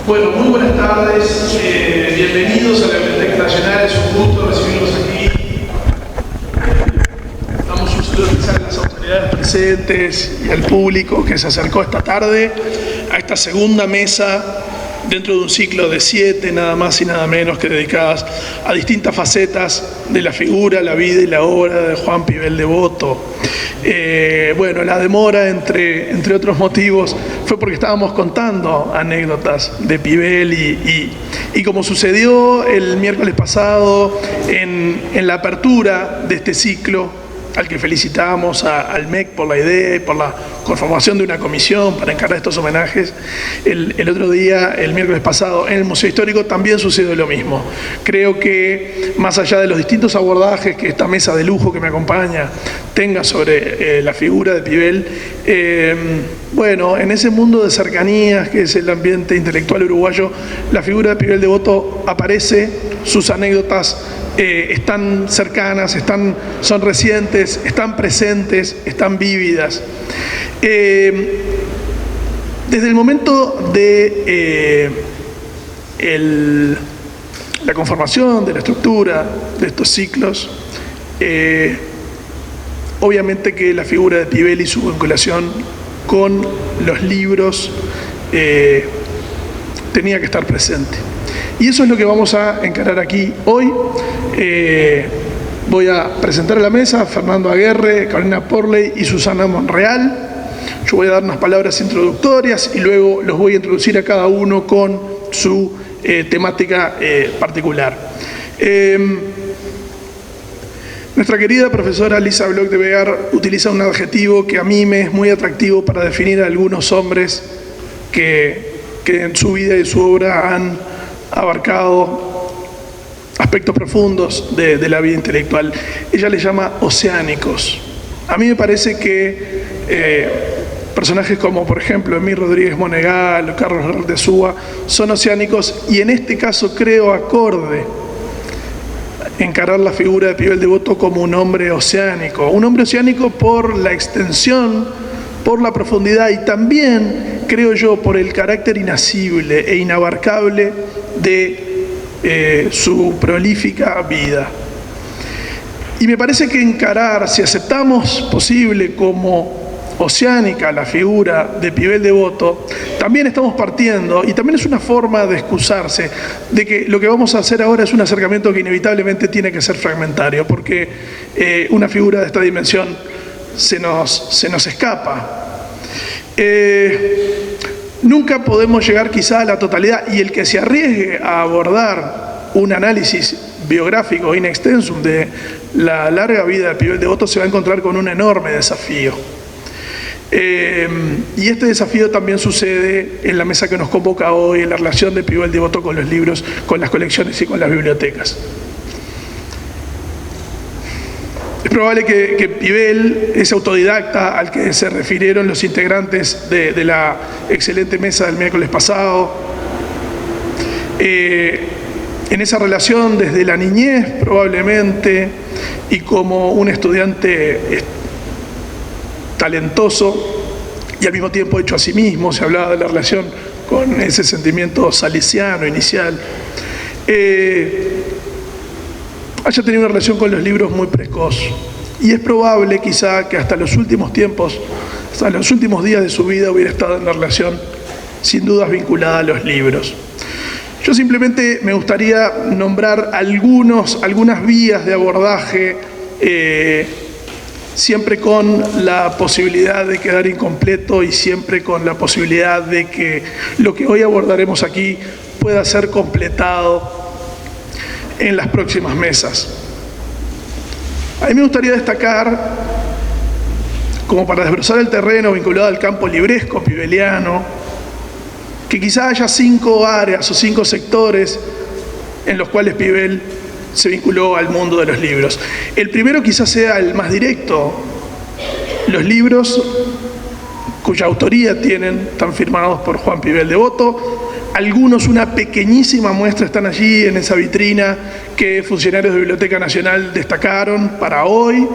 Bueno, muy buenas tardes, bienvenidos a la Biblioteca Nacional, es un gusto recibirlos aquí. Damos un saludo especial a las autoridades presentes y al público que se acercó esta tarde a esta segunda mesa dentro de un ciclo de 7, nada más y nada menos, que dedicadas a distintas facetas de la figura, la vida y la obra de Juan Pibel Devoto. Bueno, la demora, entre otros motivos, fue porque estábamos contando anécdotas de Pibel y como sucedió el miércoles pasado en la apertura de este ciclo, al que felicitamos al MEC por la idea y por la conformación de una comisión para encarar estos homenajes. El otro día, el miércoles pasado, en el Museo Histórico también sucedió lo mismo. Creo que más allá de los distintos abordajes que esta mesa de lujo que me acompaña tenga sobre la figura de Pibel, bueno, en ese mundo de cercanías que es el ambiente intelectual uruguayo, la figura de Pibel Devoto aparece, sus anécdotas están cercanas, son recientes, están presentes, están vívidas. Desde el momento de la conformación, de la estructura de estos ciclos, obviamente que la figura de Pibel y su vinculación con los libros tenía que estar presente. Y eso es lo que vamos a encarar aquí hoy. Voy a presentar a la mesa a Fernando Aguerre, Carolina Porley y Susana Monreal. Yo voy a dar unas palabras introductorias y luego los voy a introducir a cada uno con su temática particular. Nuestra querida profesora Lisa Bloch de Bear utiliza un adjetivo que a mí me es muy atractivo para definir a algunos hombres que en su vida y su obra han abarcado aspectos profundos de la vida intelectual. Ella le llama oceánicos. A mí me parece que personajes como, por ejemplo, Emil Rodríguez Monegal o Carlos Ardezúa son oceánicos y en este caso creo acorde encarar la figura de Pibel Devoto como un hombre oceánico por la extensión, por la profundidad y también, creo yo, por el carácter inasible e inabarcable de su prolífica vida. Y me parece que encarar, si aceptamos posible como oceánica la figura de Pibel Devoto, también estamos partiendo, y también es una forma de excusarse, de que lo que vamos a hacer ahora es un acercamiento que inevitablemente tiene que ser fragmentario, porque una figura de esta dimensión se nos escapa. Nunca podemos llegar quizá a la totalidad, y el que se arriesgue a abordar un análisis biográfico in extensum de la larga vida de Pibel Devoto se va a encontrar con un enorme desafío. Y este desafío también sucede en la mesa que nos convoca hoy, en la relación de Pibel Devoto con los libros, con las colecciones y con las bibliotecas. Es probable que Pibel, ese autodidacta al que se refirieron los integrantes de la excelente mesa del miércoles pasado, en esa relación desde la niñez probablemente y como un estudiante talentoso y al mismo tiempo hecho a sí mismo, se hablaba de la relación con ese sentimiento salesiano inicial, haya tenido una relación con los libros muy precoz. Y es probable quizá que hasta los últimos tiempos, hasta los últimos días de su vida hubiera estado en una relación sin dudas vinculada a los libros. Yo simplemente me gustaría nombrar algunas vías de abordaje, siempre con la posibilidad de quedar incompleto y siempre con la posibilidad de que lo que hoy abordaremos aquí pueda ser completado en las próximas mesas. A mí me gustaría destacar, como para desbrozar el terreno vinculado al campo libresco pibeliano, que quizá haya 5 áreas o 5 sectores en los cuales Pibel se vinculó al mundo de los libros. El primero quizás sea el más directo. Los libros cuya autoría están firmados por Juan Pibel Devoto. Algunos, una pequeñísima muestra, están allí en esa vitrina que funcionarios de Biblioteca Nacional destacaron para hoy.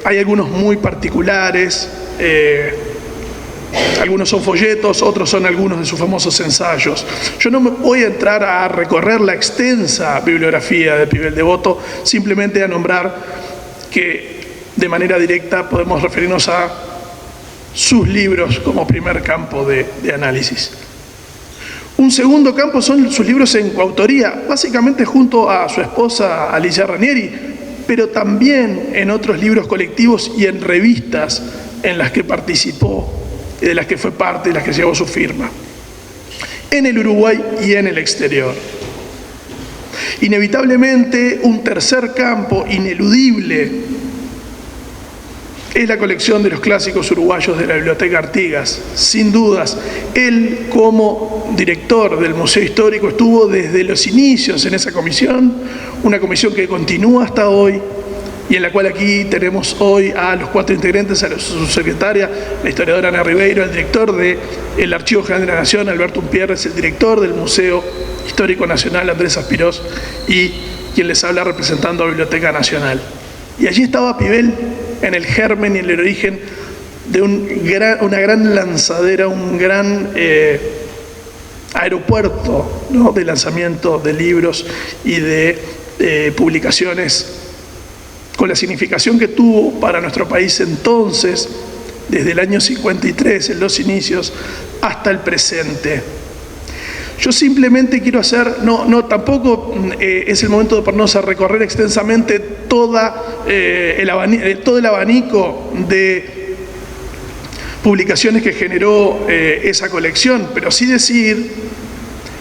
Hay algunos muy particulares, Algunos son folletos, otros son algunos de sus famosos ensayos. Yo no me voy a entrar a recorrer la extensa bibliografía de Pivel Devoto, simplemente a nombrar que de manera directa podemos referirnos a sus libros como primer campo de análisis. Un segundo campo son sus libros en coautoría, básicamente junto a su esposa Alicia Ranieri, pero también en otros libros colectivos y en revistas en las que participó, de las que fue parte, de las que llevó su firma, en el Uruguay y en el exterior. Inevitablemente, un tercer campo ineludible es la colección de los clásicos uruguayos de la Biblioteca Artigas. Sin dudas, él como director del Museo Histórico estuvo desde los inicios en esa comisión, una comisión que continúa hasta hoy y en la cual aquí tenemos hoy a los 4 integrantes, a la subsecretaria, la historiadora Ana Ribeiro, el director del Archivo General de la Nación, Alberto Umpierres, el director del Museo Histórico Nacional, Andrés Aspirós, y quien les habla representando a Biblioteca Nacional. Y allí estaba Pivel en el germen y en el origen de una gran lanzadera, un gran aeropuerto, ¿no?, de lanzamiento de libros y de publicaciones, con la significación que tuvo para nuestro país entonces, desde el año 53, en los inicios, hasta el presente. Yo simplemente quiero hacer, tampoco es el momento de ponernos a recorrer extensamente todo el abanico de publicaciones que generó esa colección, pero sí decir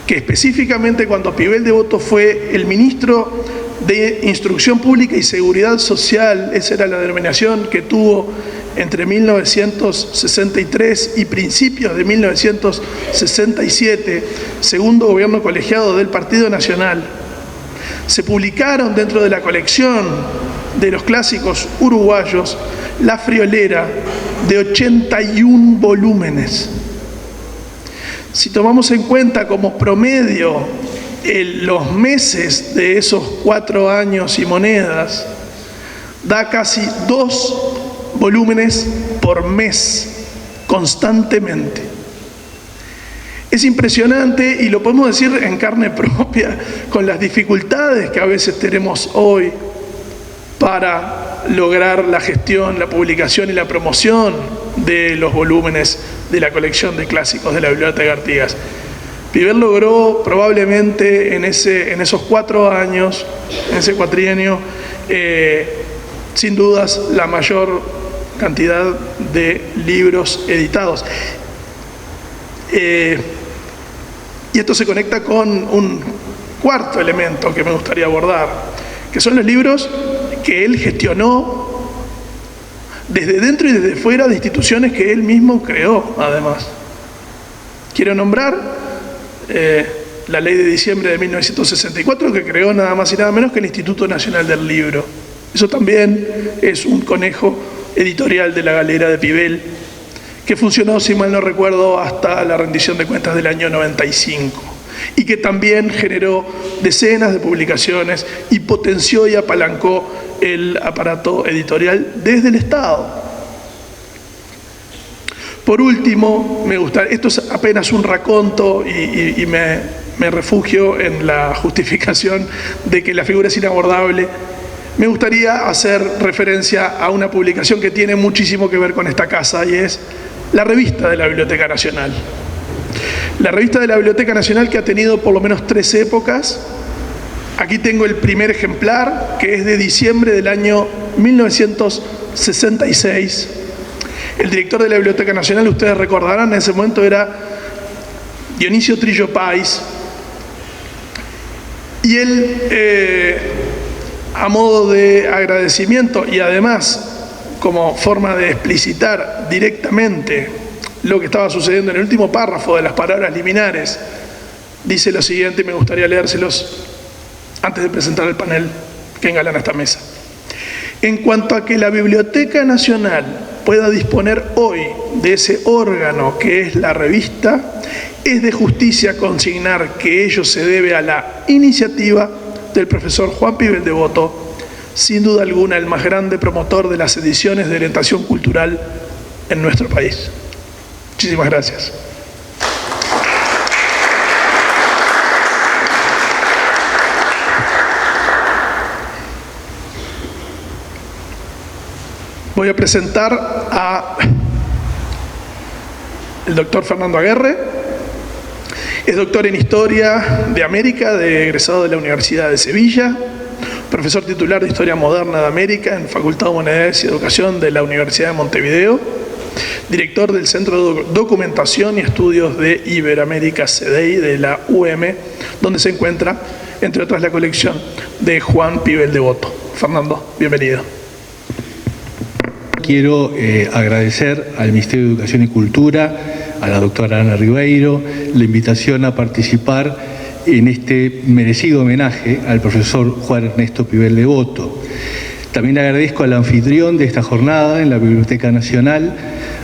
que específicamente cuando Pivel Devoto fue el ministro de Instrucción Pública y Seguridad Social, esa era la denominación que tuvo entre 1963 y principios de 1967, segundo gobierno colegiado del Partido Nacional, se publicaron dentro de la colección de los clásicos uruguayos La Friolera, de 81 volúmenes. Si tomamos en cuenta como promedio los meses de esos 4 años y monedas, da casi 2 volúmenes por mes, constantemente. Es impresionante y lo podemos decir en carne propia con las dificultades que a veces tenemos hoy para lograr la gestión, la publicación y la promoción de los volúmenes de la colección de clásicos de la Biblioteca Artigas. Pivel logró probablemente en esos 4 años, en ese cuatrienio, sin dudas la mayor cantidad de libros editados. Y esto se conecta con un cuarto elemento que me gustaría abordar, que son los libros que él gestionó desde dentro y desde fuera de instituciones que él mismo creó, además. Quiero nombrar la Ley de Diciembre de 1964, que creó nada más y nada menos que el Instituto Nacional del Libro. Eso también es un conejo editorial de la galera de Pivel, que funcionó, si mal no recuerdo, hasta la rendición de cuentas del año 95, y que también generó decenas de publicaciones y potenció y apalancó el aparato editorial desde el Estado. Por último, esto es apenas un raconto y me refugio en la justificación de que la figura es inabordable. Me gustaría hacer referencia a una publicación que tiene muchísimo que ver con esta casa, y es la revista de la Biblioteca Nacional. La revista de la Biblioteca Nacional, que ha tenido por lo menos 3 épocas. Aquí tengo el primer ejemplar, que es de diciembre del año 1966. El director de la Biblioteca Nacional, ustedes recordarán, en ese momento era Dionisio Trillo Páez, y él, a modo de agradecimiento y además como forma de explicitar directamente lo que estaba sucediendo en el último párrafo de las palabras liminares, dice lo siguiente, y me gustaría leérselos antes de presentar el panel que engalana esta mesa. En cuanto a que la Biblioteca Nacional pueda disponer hoy de ese órgano que es la revista, es de justicia consignar que ello se debe a la iniciativa del profesor Juan Pivel Devoto, sin duda alguna el más grande promotor de las ediciones de orientación cultural en nuestro país. Muchísimas gracias. Voy a presentar a el doctor Fernando Aguerre. Es doctor en Historia de América, egresado de la Universidad de Sevilla, profesor titular de Historia Moderna de América en Facultad de Humanidades y Educación de la Universidad de Montevideo, director del Centro de Documentación y Estudios de Iberoamérica, CEDEI, de la UM, donde se encuentra, entre otras, la colección de Juan Pibel Devoto. Fernando, bienvenido. Quiero agradecer al Ministerio de Educación y Cultura, a la doctora Ana Ribeiro, la invitación a participar en este merecido homenaje al profesor Juan Ernesto Pibel Devoto. También agradezco al anfitrión de esta jornada en la Biblioteca Nacional,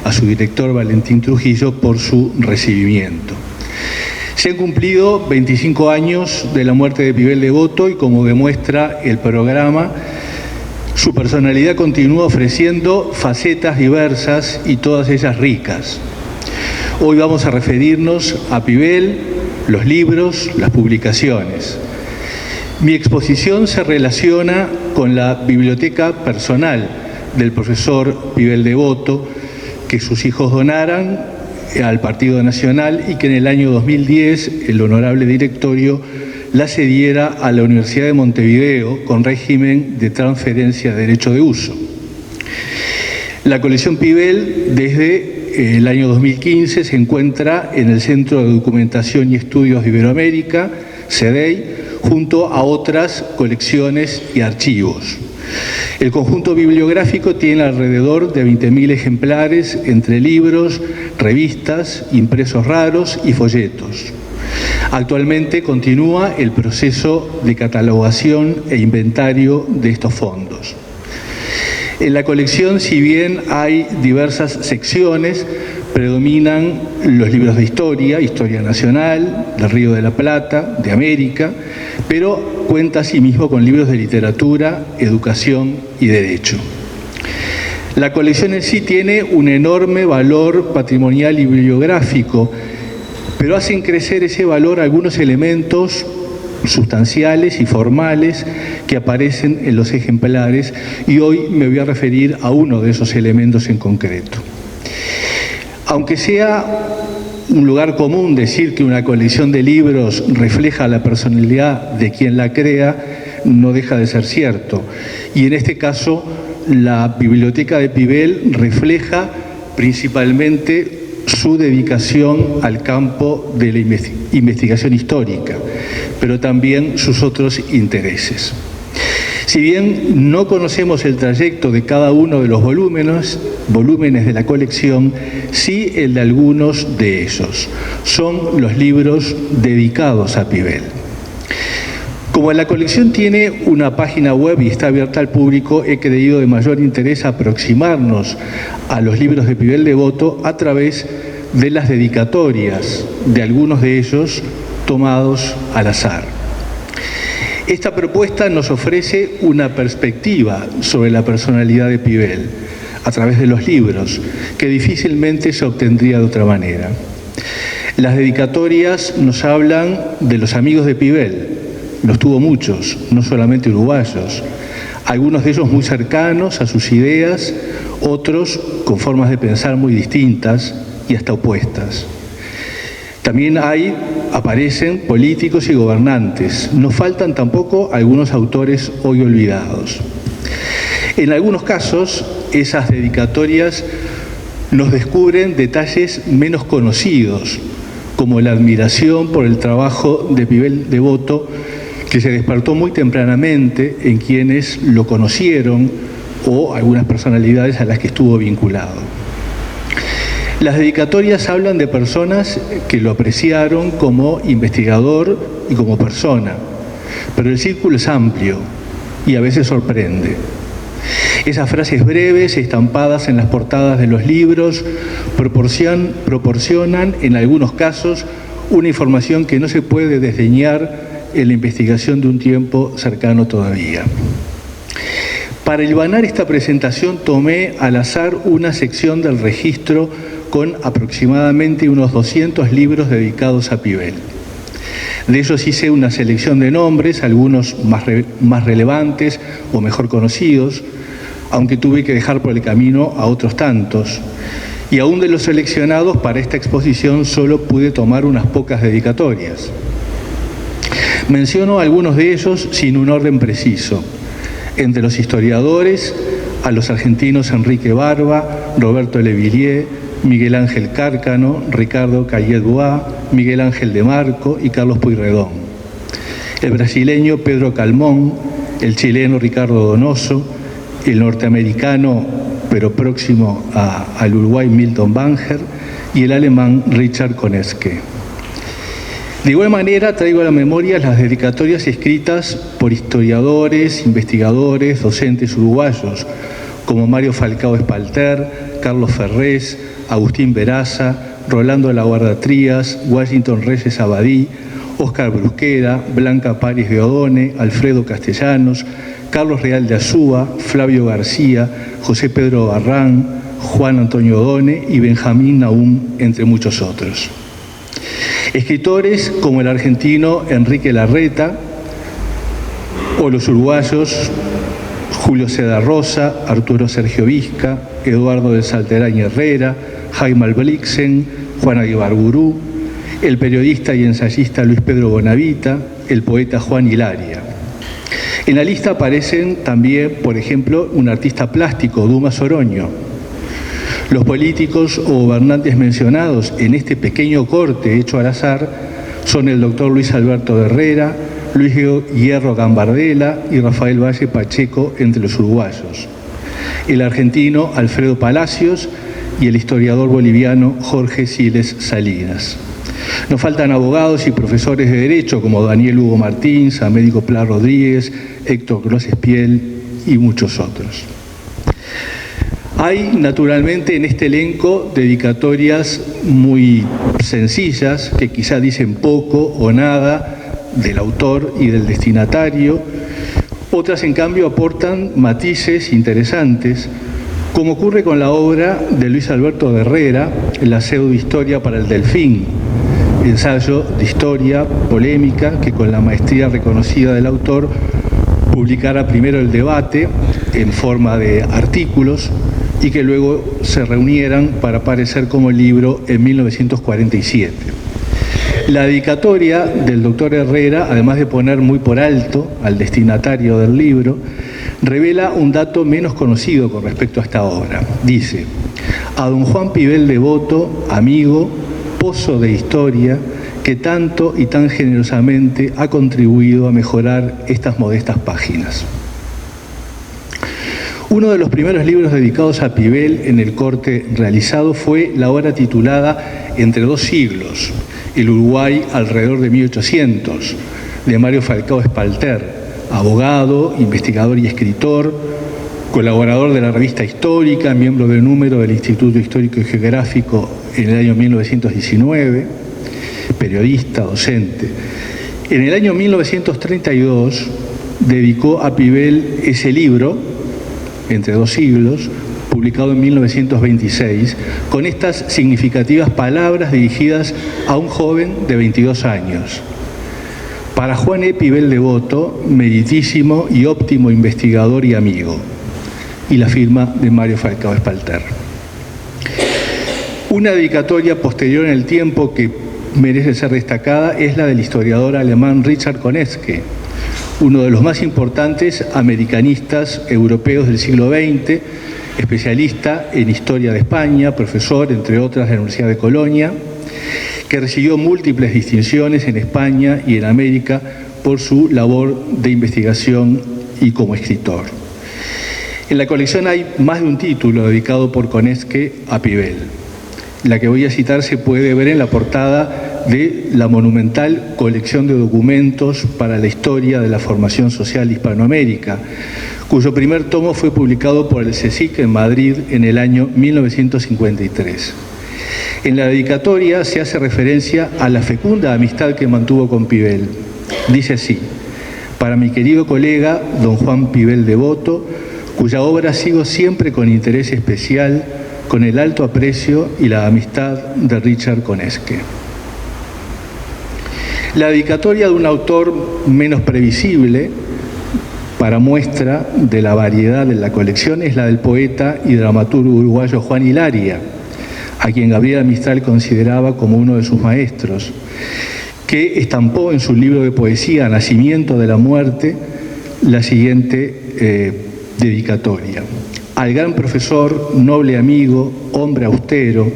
a su director Valentín Trujillo, por su recibimiento. Se han cumplido 25 años de la muerte de Pibel Devoto y, como demuestra el programa, su personalidad continúa ofreciendo facetas diversas y todas ellas ricas. Hoy vamos a referirnos a Pibel, los libros, las publicaciones. Mi exposición se relaciona con la biblioteca personal del profesor Pibel Devoto, que sus hijos donaran al Partido Nacional y que en el año 2010 el honorable directorio la cediera a la Universidad de Montevideo con régimen de transferencia de derecho de uso. La colección Pibel desde el año 2015 se encuentra en el Centro de Documentación y Estudios de Iberoamérica, CEDEI, junto a otras colecciones y archivos. El conjunto bibliográfico tiene alrededor de 20.000 ejemplares entre libros, revistas, impresos raros y folletos. Actualmente continúa el proceso de catalogación e inventario de estos fondos. En la colección, si bien hay diversas secciones, predominan los libros de historia, historia nacional, del Río de la Plata, de América, pero cuenta asimismo con libros de literatura, educación y derecho. La colección en sí tiene un enorme valor patrimonial y bibliográfico, pero hacen crecer ese valor algunos elementos sustanciales y formales que aparecen en los ejemplares, y hoy me voy a referir a uno de esos elementos en concreto. Aunque sea un lugar común decir que una colección de libros refleja la personalidad de quien la crea, no deja de ser cierto. Y en este caso, la biblioteca de Pibel refleja principalmente su dedicación al campo de la investigación histórica, pero también sus otros intereses. Si bien no conocemos el trayecto de cada uno de los volúmenes de la colección, sí el de algunos de ellos. Son los libros dedicados a Pibel. Como la colección tiene una página web y está abierta al público, he creído de mayor interés aproximarnos a los libros de Pibel Devoto a través de las dedicatorias de algunos de ellos tomados al azar. Esta propuesta nos ofrece una perspectiva sobre la personalidad de Pibel a través de los libros, que difícilmente se obtendría de otra manera. Las dedicatorias nos hablan de los amigos de Pibel. Los tuvo muchos, no solamente uruguayos, algunos de ellos muy cercanos a sus ideas, otros con formas de pensar muy distintas y hasta opuestas. También aparecen políticos y gobernantes. No faltan tampoco algunos autores hoy olvidados. En algunos casos, esas dedicatorias nos descubren detalles menos conocidos, como la admiración por el trabajo de Pibel Devoto, que se despertó muy tempranamente en quienes lo conocieron o algunas personalidades a las que estuvo vinculado. Las dedicatorias hablan de personas que lo apreciaron como investigador y como persona, pero el círculo es amplio y a veces sorprende. Esas frases breves, estampadas en las portadas de los libros, proporcionan en algunos casos una información que no se puede desdeñar en la investigación de un tiempo cercano todavía. Para hilvanar esta presentación tomé al azar una sección del registro con aproximadamente unos 200 libros dedicados a Pivel. De ellos hice una selección de nombres, algunos más relevantes o mejor conocidos, aunque tuve que dejar por el camino a otros tantos. Y aún de los seleccionados para esta exposición solo pude tomar unas pocas dedicatorias. Menciono algunos de ellos sin un orden preciso. Entre los historiadores, a los argentinos Enrique Barba, Roberto Levillier, Miguel Ángel Cárcano, Ricardo Cayet-Bois, Miguel Ángel de Marco y Carlos Pueyrredón. El brasileño Pedro Calmón, el chileno Ricardo Donoso, el norteamericano, pero próximo al Uruguay, Milton Banger, y el alemán Richard Koneske. De igual manera, traigo a la memoria las dedicatorias escritas por historiadores, investigadores, docentes uruguayos, como Mario Falcao Espalter, Carlos Ferrés, Agustín Veraza, Rolando de la Guarda Trías, Washington Reyes Abadí, Óscar Brusquera, Blanca Paris de Odone, Alfredo Castellanos, Carlos Real de Azúa, Flavio García, José Pedro Barrán, Juan Antonio Odone y Benjamín Nahum, entre muchos otros. Escritores como el argentino Enrique Larreta o los uruguayos Julio Seda Rosa, Arturo Sergio Vizca, Eduardo de Salterain Herrera, Jaime Alblixen, Juana Guibargurú, el periodista y ensayista Luis Pedro Bonavita, el poeta Juan Hilaria. En la lista aparecen también, por ejemplo, un artista plástico, Dumas Oroño. Los políticos o gobernantes mencionados en este pequeño corte hecho al azar son el doctor Luis Alberto de Herrera, Luis Hierro Gambardella y Rafael Valle Pacheco, entre los uruguayos. El argentino Alfredo Palacios y el historiador boliviano Jorge Siles Salinas. Nos faltan abogados y profesores de Derecho como Daniel Hugo Martins, Américo Pla Rodríguez, Héctor Grosses Piel y muchos otros. Hay, naturalmente, en este elenco dedicatorias muy sencillas que quizá dicen poco o nada del autor y del destinatario. Otras, en cambio, aportan matices interesantes, como ocurre con la obra de Luis Alberto de Herrera, La pseudohistoria para el Delfín, ensayo de historia polémica que, con la maestría reconocida del autor, publicara primero el debate en forma de artículos y que luego se reunieran para aparecer como libro en 1947. La dedicatoria del doctor Herrera, además de poner muy por alto al destinatario del libro, revela un dato menos conocido con respecto a esta obra. Dice: a don Juan Pivel Devoto, amigo, pozo de historia, que tanto y tan generosamente ha contribuido a mejorar estas modestas páginas. Uno de los primeros libros dedicados a Pivel en el corte realizado fue la obra titulada Entre dos siglos, el Uruguay alrededor de 1800, de Mario Falcao Espalter, abogado, investigador y escritor, colaborador de la revista Histórica, miembro del número del Instituto Histórico y Geográfico en el año 1919, periodista, docente. En el año 1932 dedicó a Pivel ese libro, Entre dos siglos, publicado en 1926, con estas significativas palabras dirigidas a un joven de 22 años. Para Juan E. Pivel Devoto, meritísimo y óptimo investigador y amigo. Y la firma de Mario Falcao Espalter. Una dedicatoria posterior en el tiempo que merece ser destacada es la del historiador alemán Richard Koneske, uno de los más importantes americanistas europeos del siglo XX, especialista en historia de España, profesor, entre otras, de la Universidad de Colonia, que recibió múltiples distinciones en España y en América por su labor de investigación y como escritor. En la colección hay más de un título dedicado por Koneske a Pivel. La que voy a citar se puede ver en la portada de la monumental colección de documentos para la historia de la formación social de Hispanoamérica, cuyo primer tomo fue publicado por el CSIC en Madrid en el año 1953. En la dedicatoria se hace referencia a la fecunda amistad que mantuvo con Pivel. Dice así: para mi querido colega, don Juan Pivel Devoto, cuya obra sigo siempre con interés especial, con el alto aprecio y la amistad de Richard Conesque. La dedicatoria de un autor menos previsible, para muestra de la variedad de la colección, es la del poeta y dramaturgo uruguayo Juan Hilaria, a quien Gabriela Mistral consideraba como uno de sus maestros, que estampó en su libro de poesía Nacimiento de la Muerte la siguiente dedicatoria: al gran profesor, noble amigo, hombre austero,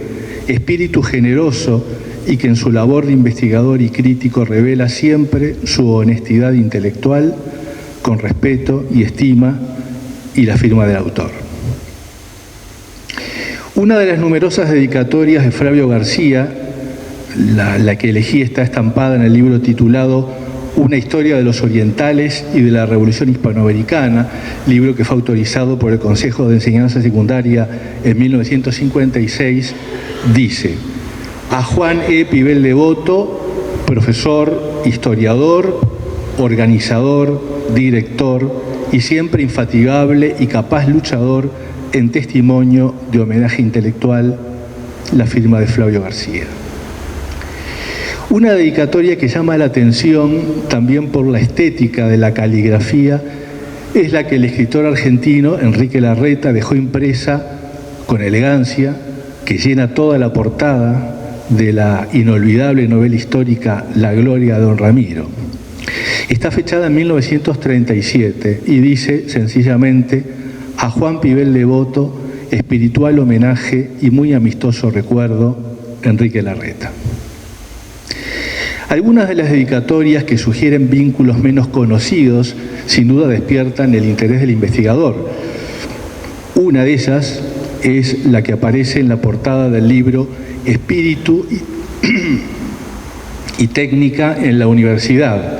espíritu generoso y que en su labor de investigador y crítico revela siempre su honestidad intelectual, con respeto y estima, y la firma del autor. Una de las numerosas dedicatorias de Flavio García, la que elegí, está estampada en el libro titulado Una historia de los orientales y de la Revolución Hispanoamericana, libro que fue autorizado por el Consejo de Enseñanza Secundaria en 1956, dice: a Juan E. Pibel Devoto, profesor, historiador, organizador, director y siempre infatigable y capaz luchador, en testimonio de homenaje intelectual, la firma de Flavio García. Una dedicatoria que llama la atención también por la estética de la caligrafía es la que el escritor argentino Enrique Larreta dejó impresa con elegancia, que llena toda la portada de la inolvidable novela histórica La Gloria de Don Ramiro. Está fechada en 1937 y dice sencillamente: a Juan Pibel Devoto, espiritual homenaje y muy amistoso recuerdo, Enrique Larreta. Algunas de las dedicatorias que sugieren vínculos menos conocidos sin duda despiertan el interés del investigador. Una de ellas es la que aparece en la portada del libro Espíritu y Técnica en la Universidad,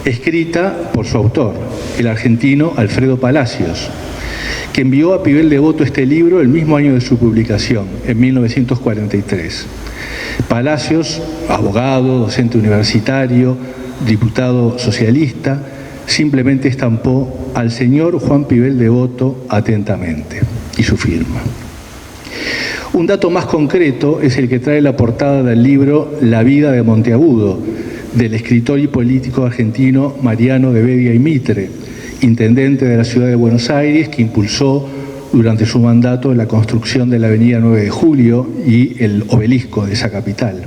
escrita por su autor, el argentino Alfredo Palacios, que envió a Pibel Devoto este libro el mismo año de su publicación, en 1943. Palacios, abogado, docente universitario, diputado socialista, simplemente estampó al señor Juan Pibel Devoto atentamente y su firma. Un dato más concreto es el que trae la portada del libro La vida de Monteagudo, del escritor y político argentino Mariano de Bedia y Mitre, intendente de la ciudad de Buenos Aires, que impulsó durante su mandato la construcción de la avenida 9 de Julio y el obelisco de esa capital.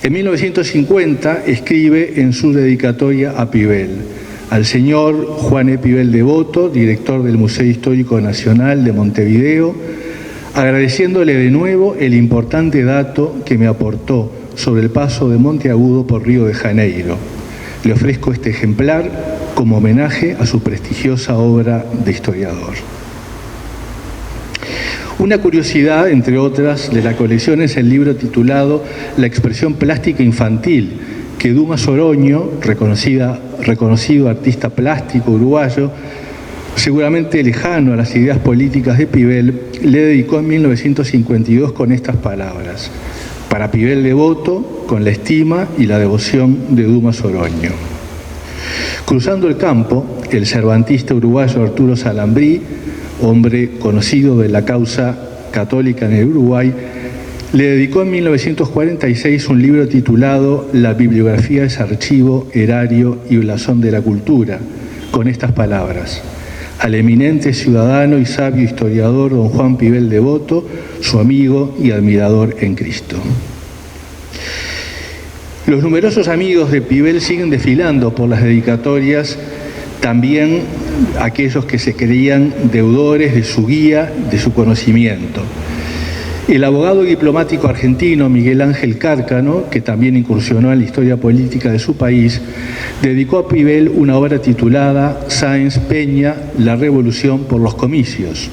En 1950 escribe en su dedicatoria a Pibel: al señor Juan E. Pibel Devoto, director del Museo Histórico Nacional de Montevideo, agradeciéndole de nuevo el importante dato que me aportó sobre el paso de Monteagudo por Río de Janeiro. Le ofrezco este ejemplar como homenaje a su prestigiosa obra de historiador. Una curiosidad, entre otras, de la colección es el libro titulado La expresión plástica infantil, que Dumas Oroño, reconocido artista plástico uruguayo, seguramente lejano a las ideas políticas de Pibel, le dedicó en 1952 con estas palabras: para Pibel Devoto, con la estima y la devoción de Dumas Oroño. Cruzando el campo, el cervantista uruguayo Arturo Salambrí, hombre conocido de la causa católica en el Uruguay, le dedicó en 1946 un libro titulado La bibliografía es archivo, erario y blasón de la cultura, con estas palabras: al eminente ciudadano y sabio historiador don Juan Pibel Devoto, su amigo y admirador en Cristo. Los numerosos amigos de Pibel siguen desfilando por las dedicatorias, también aquellos que se creían deudores de su guía, de su conocimiento. El abogado y diplomático argentino Miguel Ángel Cárcano, que también incursionó en la historia política de su país, dedicó a Pibel una obra titulada Sáenz Peña, la revolución por los comicios.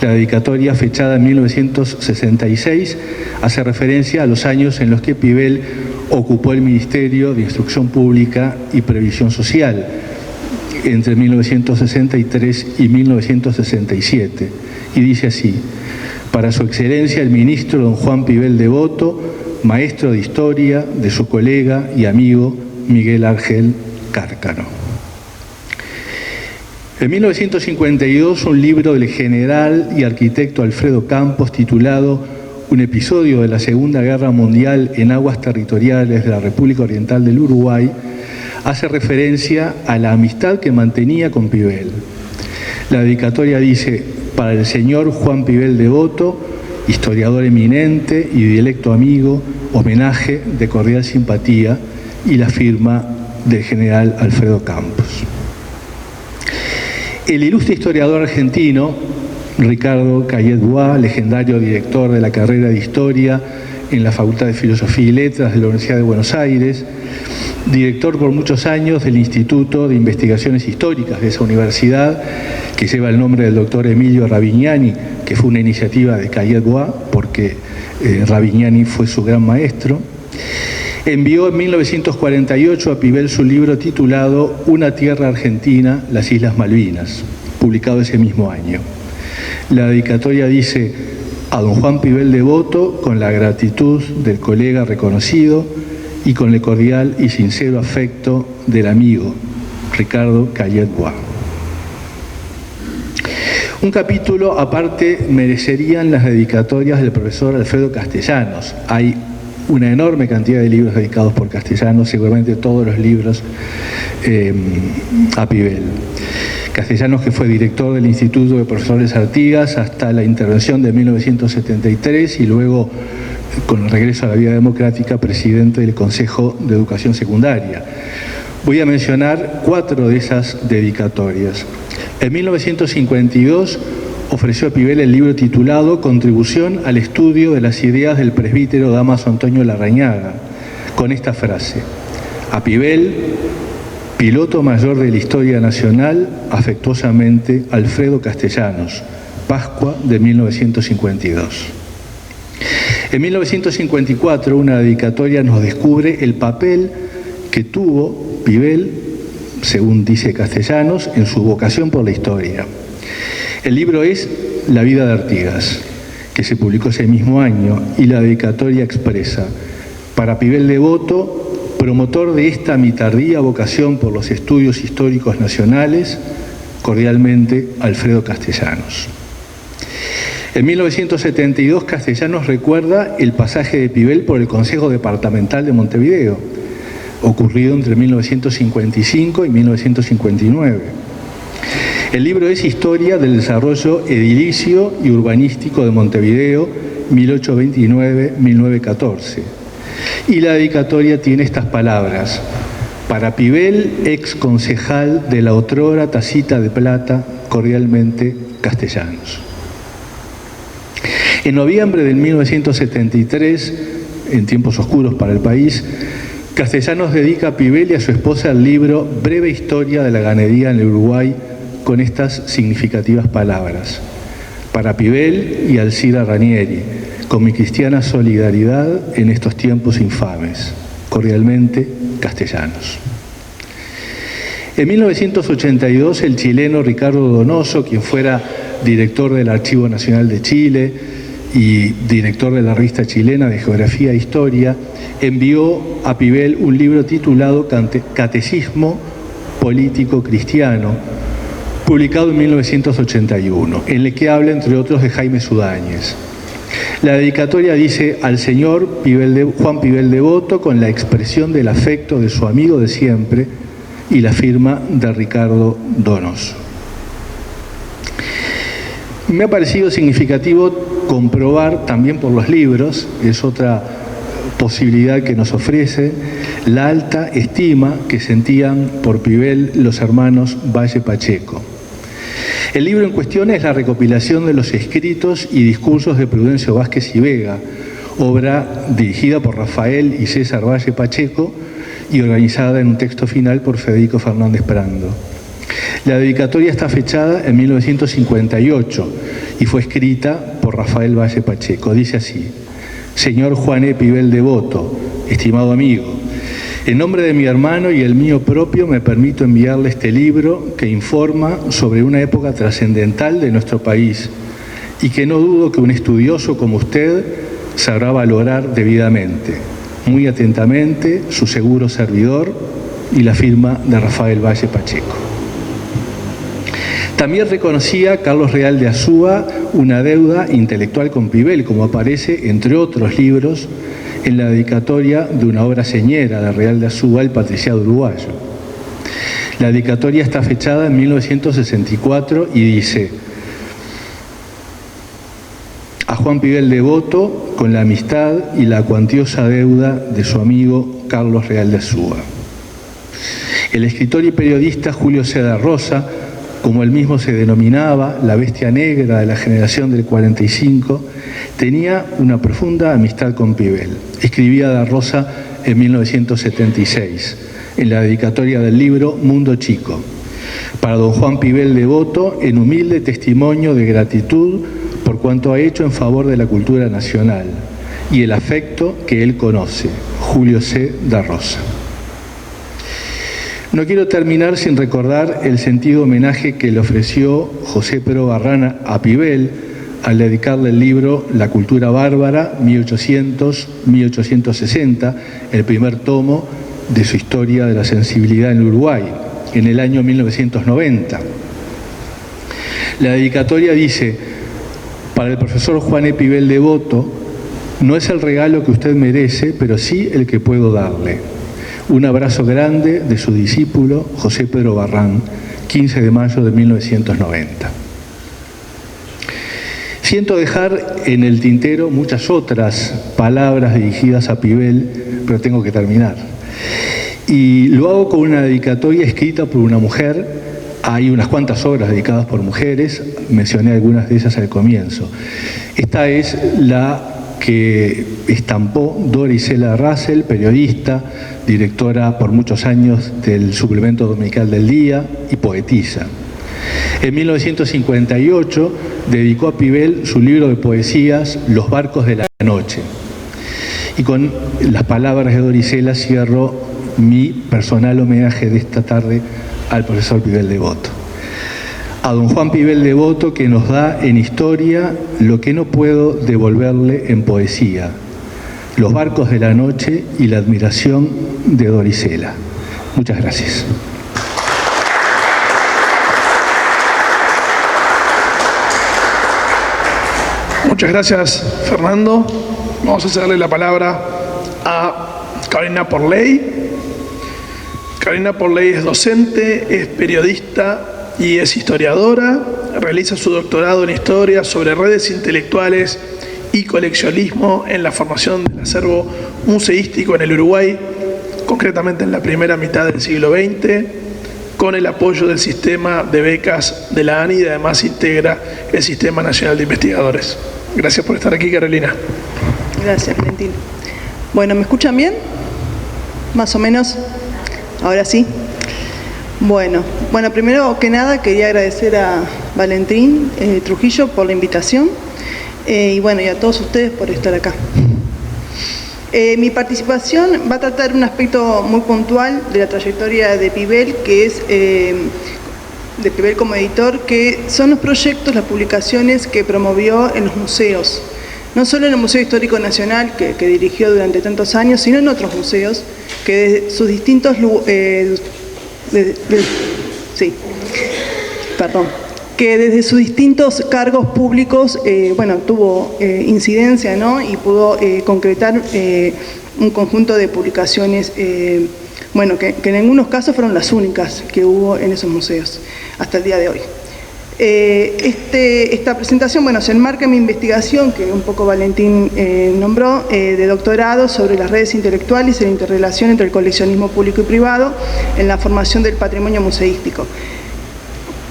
La dedicatoria, fechada en 1966, hace referencia a los años en los que Pibel ocupó el Ministerio de Instrucción Pública y Previsión Social, entre 1963 y 1967, y dice así: para su excelencia el ministro don Juan Pibel Devoto, maestro de historia de su colega y amigo Miguel Ángel Cárcano. En 1952, un libro del general y arquitecto Alfredo Campos titulado Un episodio de la Segunda Guerra Mundial en aguas territoriales de la República Oriental del Uruguay hace referencia a la amistad que mantenía con Pibel. La dedicatoria dice: para el señor Juan Pibel Devoto, historiador eminente y dialecto amigo, homenaje de cordial simpatía, y la firma del general Alfredo Campos. El ilustre historiador argentino Ricardo Cayet-Bois, legendario director de la carrera de Historia en la Facultad de Filosofía y Letras de la Universidad de Buenos Aires, director por muchos años del Instituto de Investigaciones Históricas de esa universidad, que lleva el nombre del doctor Emilio Ravignani, que fue una iniciativa de Cayet-Bois, porque Ravignani fue su gran maestro. Envió en 1948 a Pibel su libro titulado Una tierra argentina, las Islas Malvinas, publicado ese mismo año. La dedicatoria dice: a don Juan Pibel Devoto, con la gratitud del colega reconocido y con el cordial y sincero afecto del amigo Ricardo Cayet-Bois. Un capítulo aparte merecerían las dedicatorias del profesor Alfredo Castellanos. Hay una enorme cantidad de libros dedicados por Castellanos, seguramente todos los libros a Pibel. Castellanos, que fue director del Instituto de Profesores Artigas hasta la intervención de 1973 y luego, con el regreso a la vida democrática, presidente del Consejo de Educación Secundaria. Voy a mencionar 4 de esas dedicatorias. En 1952 ofreció a Pibel el libro titulado Contribución al estudio de las ideas del presbítero Dámaso Antonio Larrañaga, con esta frase: a Pibel, piloto mayor de la historia nacional, afectuosamente Alfredo Castellanos, Pascua de 1952. En 1954, una dedicatoria nos descubre el papel que tuvo Pibel, según dice Castellanos, en su vocación por la historia. El libro es La vida de Artigas, que se publicó ese mismo año, y la dedicatoria expresa: para Pibel Devoto, promotor de esta mi tardía vocación por los estudios históricos nacionales, cordialmente Alfredo Castellanos. En 1972, Castellanos recuerda el pasaje de Pibel por el Consejo Departamental de Montevideo, ocurrido entre 1955 y 1959. El libro es Historia del desarrollo edilicio y urbanístico de Montevideo, 1829-1914. Y la dedicatoria tiene estas palabras: para Pibel, ex concejal de la otrora Tacita de Plata, cordialmente Castellanos. En noviembre de 1973, en tiempos oscuros para el país, Castellanos dedica a Pibel y a su esposa el libro Breve Historia de la Ganadería en el Uruguay, con estas significativas palabras: para Pibel y Alcira Ranieri, con mi cristiana solidaridad en estos tiempos infames, cordialmente Castellanos. En 1982, el chileno Ricardo Donoso, quien fuera director del Archivo Nacional de Chile y director de la revista chilena de Geografía e Historia, envió a Pibel un libro titulado Catecismo Político Cristiano, publicado en 1981, en el que habla, entre otros, de Jaime Sudáñez. La dedicatoria dice: al señor Juan Pibel Devoto, con la expresión del afecto de su amigo de siempre, y la firma de Ricardo Donoso. Me ha parecido significativo comprobar, también por los libros, es otra posibilidad que nos ofrece, la alta estima que sentían por Pibel los hermanos Valle Pacheco. El libro en cuestión es la recopilación de los escritos y discursos de Prudencio Vázquez y Vega, obra dirigida por Rafael y César Valle Pacheco y organizada en un texto final por Federico Fernández Prando. La dedicatoria está fechada en 1958 y fue escrita por Rafael Valle Pacheco. Dice así: señor Juan E. Pibel Devoto, estimado amigo, en nombre de mi hermano y el mío propio me permito enviarle este libro que informa sobre una época trascendental de nuestro país y que no dudo que un estudioso como usted sabrá valorar debidamente. Muy atentamente, su seguro servidor, y la firma de Rafael Valle Pacheco. También reconocía Carlos Real de Azúa una deuda intelectual con Pibel, como aparece, entre otros libros, en la dedicatoria de una obra señera de Real de Azúa, El Patriciado Uruguayo. La dedicatoria está fechada en 1964 y dice: a Juan Pibel Devoto, con la amistad y la cuantiosa deuda de su amigo Carlos Real de Azúa. El escritor y periodista Julio C. da Rosa, como él mismo se denominaba, la bestia negra de la generación del 45, tenía una profunda amistad con Pibel. Escribía da Rosa en 1976, en la dedicatoria del libro Mundo Chico, para don Juan Pibel Devoto, en humilde testimonio de gratitud por cuanto ha hecho en favor de la cultura nacional y el afecto que él conoce. Julio C. da Rosa. No quiero terminar sin recordar el sentido homenaje que le ofreció José Pero Barrán a Pibel al dedicarle el libro La cultura bárbara, 1800-1860, el primer tomo de su historia de la sensibilidad en Uruguay, en el año 1990. La dedicatoria dice: para el profesor Juan E. Pibel Devoto, no es el regalo que usted merece, pero sí el que puedo darle. Un abrazo grande de su discípulo José Pedro Barrán, 15 de mayo de 1990. Siento dejar en el tintero muchas otras palabras dirigidas a Pibel, pero tengo que terminar. Y lo hago con una dedicatoria escrita por una mujer. Hay unas cuantas obras dedicadas por mujeres, mencioné algunas de ellas al comienzo. Esta es la que estampó Dorisela Russell, periodista, directora por muchos años del Suplemento Dominical del Día y poetisa. En 1958 dedicó a Pibel su libro de poesías Los barcos de la noche. Y con las palabras de Dorisela cierro mi personal homenaje de esta tarde al profesor Pibel Devoto. A don Juan Pibel Devoto, que nos da en historia lo que no puedo devolverle en poesía: los barcos de la noche y la admiración de Dorisela. Muchas gracias. Muchas gracias, Fernando. Vamos a cederle la palabra a Karina Porley. Karina Porley es docente, es periodista y es historiadora. Realiza su doctorado en historia sobre redes intelectuales y coleccionismo en la formación del acervo museístico en el Uruguay, concretamente en la primera mitad del siglo XX, con el apoyo del sistema de becas de la ANI y además integra el Sistema Nacional de Investigadores. Gracias por estar aquí, Carolina. Gracias, Valentín. Bueno, ¿me escuchan bien? Más o menos. Ahora sí. Bueno, primero que nada quería agradecer a Valentín Trujillo por la invitación y a todos ustedes por estar acá. Mi participación va a tratar un aspecto muy puntual de la trayectoria de Pibel, que es de Pibel como editor, que son los proyectos, las publicaciones que promovió en los museos. No solo en el Museo Histórico Nacional, que dirigió durante tantos años, sino en otros museos, que desde sus distintos que desde sus distintos cargos públicos tuvo incidencia, ¿no? Y pudo concretar un conjunto de publicaciones que en algunos casos fueron las únicas que hubo en esos museos hasta el día de hoy. Esta presentación se enmarca en mi investigación, que un poco Valentín nombró, de doctorado sobre las redes intelectuales y la interrelación entre el coleccionismo público y privado en la formación del patrimonio museístico.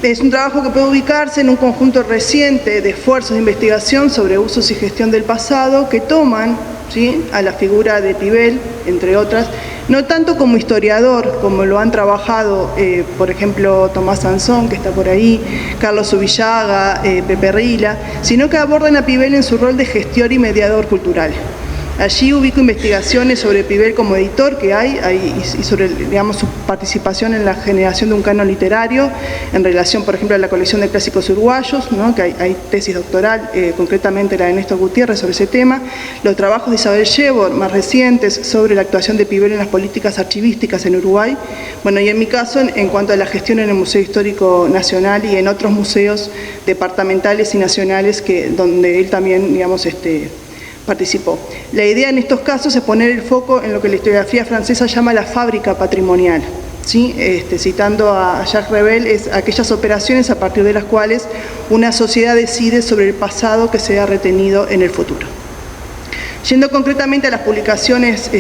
Es un trabajo que puede ubicarse en un conjunto reciente de esfuerzos de investigación sobre usos y gestión del pasado que toman, ¿sí?, a la figura de Pibel, entre otras, no tanto como historiador, como lo han trabajado, por ejemplo, Tomás Sansón, que está por ahí, Carlos Subillaga, Pepe Rila, sino que abordan a Pibel en su rol de gestor y mediador cultural. Allí ubico investigaciones sobre Pibel como editor que hay y sobre, digamos, su participación en la generación de un canon literario en relación, por ejemplo, a la colección de clásicos uruguayos, ¿no?, que hay tesis doctoral, concretamente la de Néstor Gutiérrez sobre ese tema, los trabajos de Isabel Yebor, más recientes, sobre la actuación de Pibel en las políticas archivísticas en Uruguay, Bueno, y en mi caso, en cuanto a la gestión en el Museo Histórico Nacional y en otros museos departamentales y nacionales donde él también, digamos, participó. La idea en estos casos es poner el foco en lo que la historiografía francesa llama la fábrica patrimonial. ¿Sí? Citando a Jacques Rebel, es aquellas operaciones a partir de las cuales una sociedad decide sobre el pasado que se ha retenido en el futuro. Yendo concretamente a las publicaciones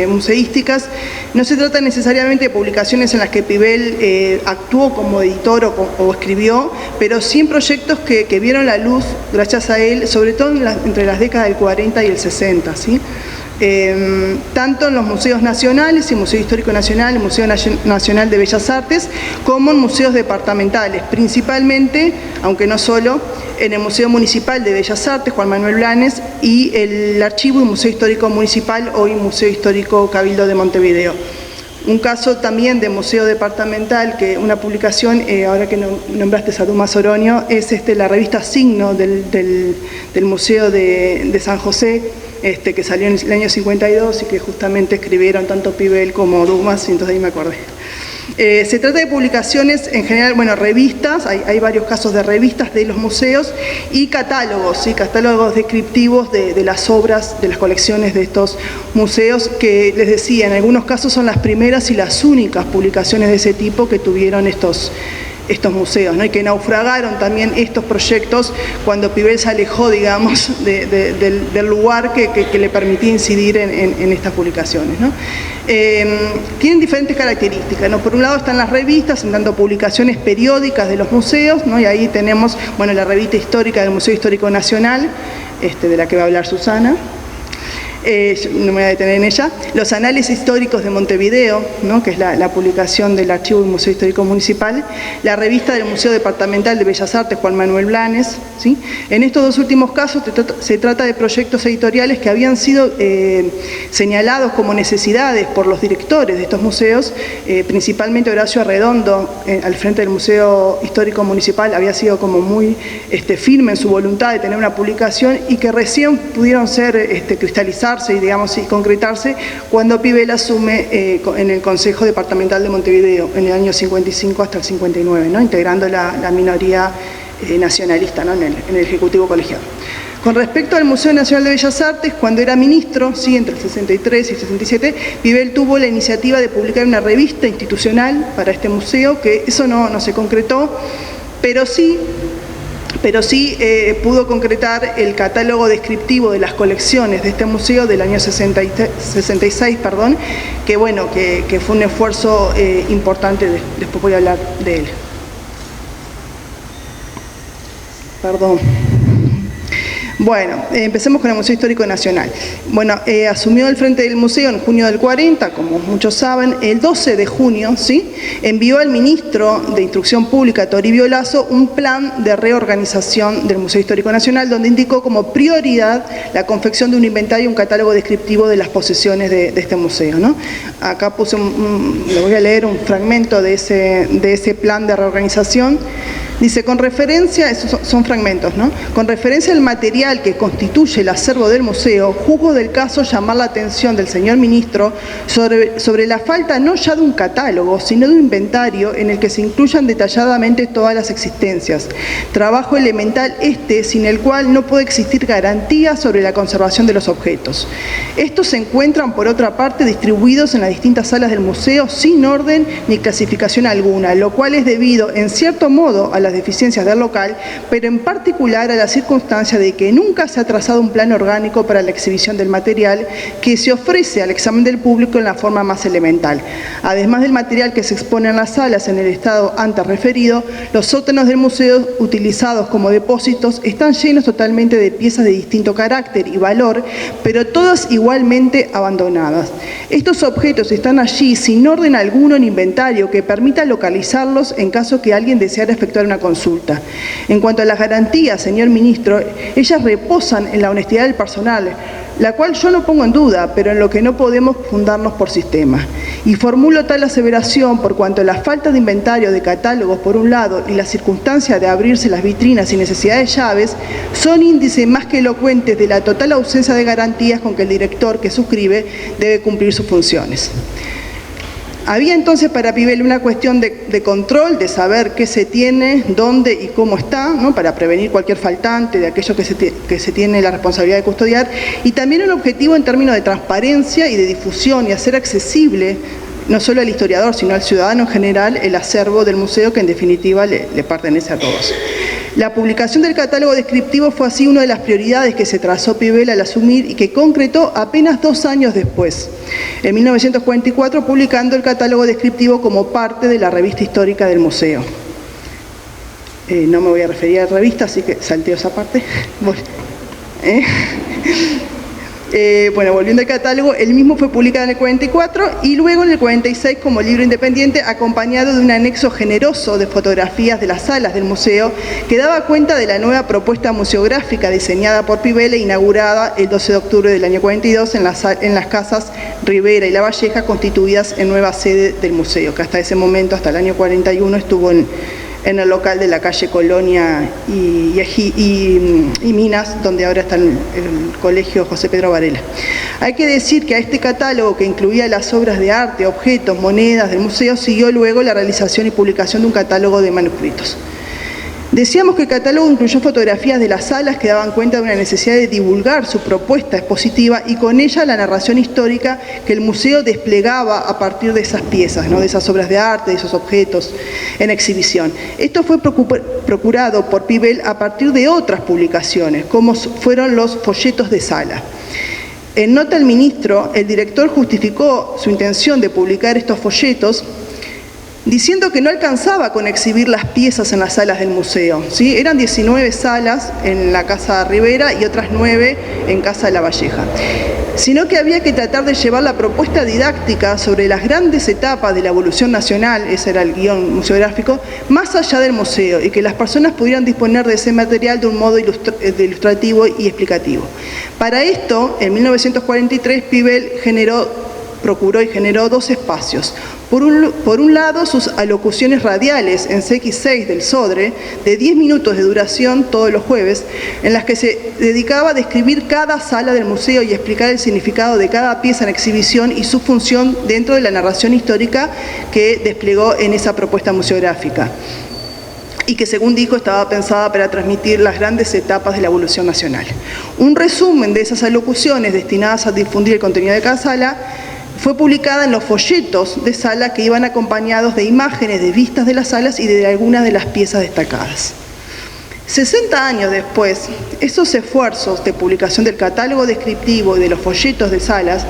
museísticas, no se trata necesariamente de publicaciones en las que Pibel actuó como editor o escribió, pero sí en proyectos que vieron la luz gracias a él, sobre todo entre las décadas del 40 y el 60, ¿sí? Tanto en los museos nacionales, el Museo Histórico Nacional, el Museo Nacional de Bellas Artes, como en museos departamentales, principalmente, aunque no solo, en el Museo Municipal de Bellas Artes, Juan Manuel Blanes, y el Archivo y Museo Histórico Municipal, hoy Museo Histórico Cabildo de Montevideo. Un caso también de museo departamental, que una publicación, ahora que nombraste a Dumas Oroño, es la revista Signo del Museo de San José, que salió en el año 52 y que justamente escribieron tanto Pibel como Dumas, y entonces ahí me acordé. Se trata de publicaciones en general, bueno, revistas, hay varios casos de revistas de los museos y catálogos, ¿sí? Catálogos descriptivos de las obras, de las colecciones de estos museos, que les decía, en algunos casos son las primeras y las únicas publicaciones de ese tipo que tuvieron estos museos, ¿no? Y que naufragaron también estos proyectos cuando Pibel se alejó, digamos, del lugar que le permitía incidir en estas publicaciones, ¿no? Tienen diferentes características, ¿no? Por un lado están las revistas, en tanto publicaciones periódicas de los museos, ¿no? Y ahí tenemos, bueno, la revista histórica del Museo Histórico Nacional, de la que va a hablar Susana. No me voy a detener en ella, los análisis históricos de Montevideo, ¿no? Que es la publicación del Archivo del Museo Histórico Municipal, la revista del Museo Departamental de Bellas Artes, Juan Manuel Blanes, ¿sí? En estos dos últimos casos se trata de proyectos editoriales que habían sido señalados como necesidades por los directores de estos museos, principalmente Horacio Arredondo, al frente del Museo Histórico Municipal, había sido como muy firme en su voluntad de tener una publicación y que recién pudieron ser cristalizados y concretarse cuando Pibel asume en el Consejo Departamental de Montevideo en el año 55 hasta el 59, ¿no? Integrando la minoría nacionalista, ¿no? en el Ejecutivo Colegiado. Con respecto al Museo Nacional de Bellas Artes, cuando era ministro, sí, entre el 63 y el 67, Pibel tuvo la iniciativa de publicar una revista institucional para este museo, que eso no se concretó, pero sí pudo concretar el catálogo descriptivo de las colecciones de este museo del año 66, que fue un esfuerzo importante, después voy a hablar de él. Perdón. Bueno, empecemos con el Museo Histórico Nacional. Bueno, asumió el frente del museo en junio del 40, como muchos saben. El 12 de junio, ¿sí?, envió al ministro de Instrucción Pública, Toribio Lasso, un plan de reorganización del Museo Histórico Nacional, donde indicó como prioridad la confección de un inventario y un catálogo descriptivo de las posesiones de este museo, ¿no? Acá puse le voy a leer un fragmento de ese plan de reorganización. Dice, con referencia, esos son fragmentos, ¿no? Con referencia al material que constituye el acervo del museo, juzgo del caso llamar la atención del señor ministro sobre la falta no ya de un catálogo, sino de un inventario en el que se incluyan detalladamente todas las existencias. Trabajo elemental sin el cual no puede existir garantía sobre la conservación de los objetos. Estos se encuentran, por otra parte, distribuidos en las distintas salas del museo sin orden ni clasificación alguna, lo cual es debido, en cierto modo, a las deficiencias del local, pero en particular a la circunstancia de que nunca se ha trazado un plan orgánico para la exhibición del material que se ofrece al examen del público en la forma más elemental. Además del material que se expone en las salas en el estado antes referido, los sótanos del museo utilizados como depósitos están llenos totalmente de piezas de distinto carácter y valor, pero todas igualmente abandonadas. Estos objetos están allí sin orden alguno en inventario que permita localizarlos en caso que alguien deseara efectuar una consulta. En cuanto a las garantías, señor ministro, ellas reposan en la honestidad del personal, la cual yo no pongo en duda, pero en lo que no podemos fundarnos por sistema. Y formulo tal aseveración por cuanto la falta de inventario de catálogos por un lado y la circunstancia de abrirse las vitrinas sin necesidad de llaves son índices más que elocuentes de la total ausencia de garantías con que el director que suscribe debe cumplir sus funciones. Había entonces para Pibel una cuestión de control, de saber qué se tiene, dónde y cómo está, ¿no? Para prevenir cualquier faltante de aquello que se tiene la responsabilidad de custodiar, y también un objetivo en términos de transparencia y de difusión y hacer accesible no solo al historiador, sino al ciudadano en general, el acervo del museo, que en definitiva le pertenece a todos. La publicación del catálogo descriptivo fue así una de las prioridades que se trazó Pibel al asumir y que concretó apenas 2 años después, en 1944, publicando el catálogo descriptivo como parte de la revista histórica del museo. No me voy a referir a la revista, así que salteo esa parte. Bueno, volviendo al catálogo, el mismo fue publicado en el 44 y luego en el 46 como libro independiente, acompañado de un anexo generoso de fotografías de las salas del museo que daba cuenta de la nueva propuesta museográfica diseñada por Pibel e inaugurada el 12 de octubre del año 42 en las casas Rivera y La Valleja, constituidas en nueva sede del museo, que hasta ese momento, hasta el año 41, estuvo en el local de la calle Colonia y Minas, donde ahora está el colegio José Pedro Varela. Hay que decir que a este catálogo, que incluía las obras de arte, objetos, monedas del museo, siguió luego la realización y publicación de un catálogo de manuscritos. Decíamos que el catálogo incluyó fotografías de las salas que daban cuenta de una necesidad de divulgar su propuesta expositiva y con ella la narración histórica que el museo desplegaba a partir de esas piezas, ¿no? De esas obras de arte, de esos objetos en exhibición. Esto fue procurado por Pibel a partir de otras publicaciones, como fueron los folletos de sala. En nota al ministro, el director justificó su intención de publicar estos folletos diciendo que no alcanzaba con exhibir las piezas en las salas del museo, ¿sí? Eran 19 salas en la Casa Rivera y otras 9 en Casa de La Valleja, sino que había que tratar de llevar la propuesta didáctica sobre las grandes etapas de la evolución nacional, ese era el guión museográfico, más allá del museo y que las personas pudieran disponer de ese material de un modo ilustrativo y explicativo. Para esto, en 1943, Pibel procuró y generó 2 espacios. Por un lado, sus alocuciones radiales en CX6 del Sodre, de 10 minutos de duración todos los jueves, en las que se dedicaba a describir cada sala del museo y explicar el significado de cada pieza en exhibición y su función dentro de la narración histórica que desplegó en esa propuesta museográfica, y que, según dijo, estaba pensada para transmitir las grandes etapas de la evolución nacional. Un resumen de esas alocuciones destinadas a difundir el contenido de cada sala fue publicada en los folletos de sala que iban acompañados de imágenes de vistas de las salas y de algunas de las piezas destacadas. 60 años después, esos esfuerzos de publicación del catálogo descriptivo y de los folletos de salas,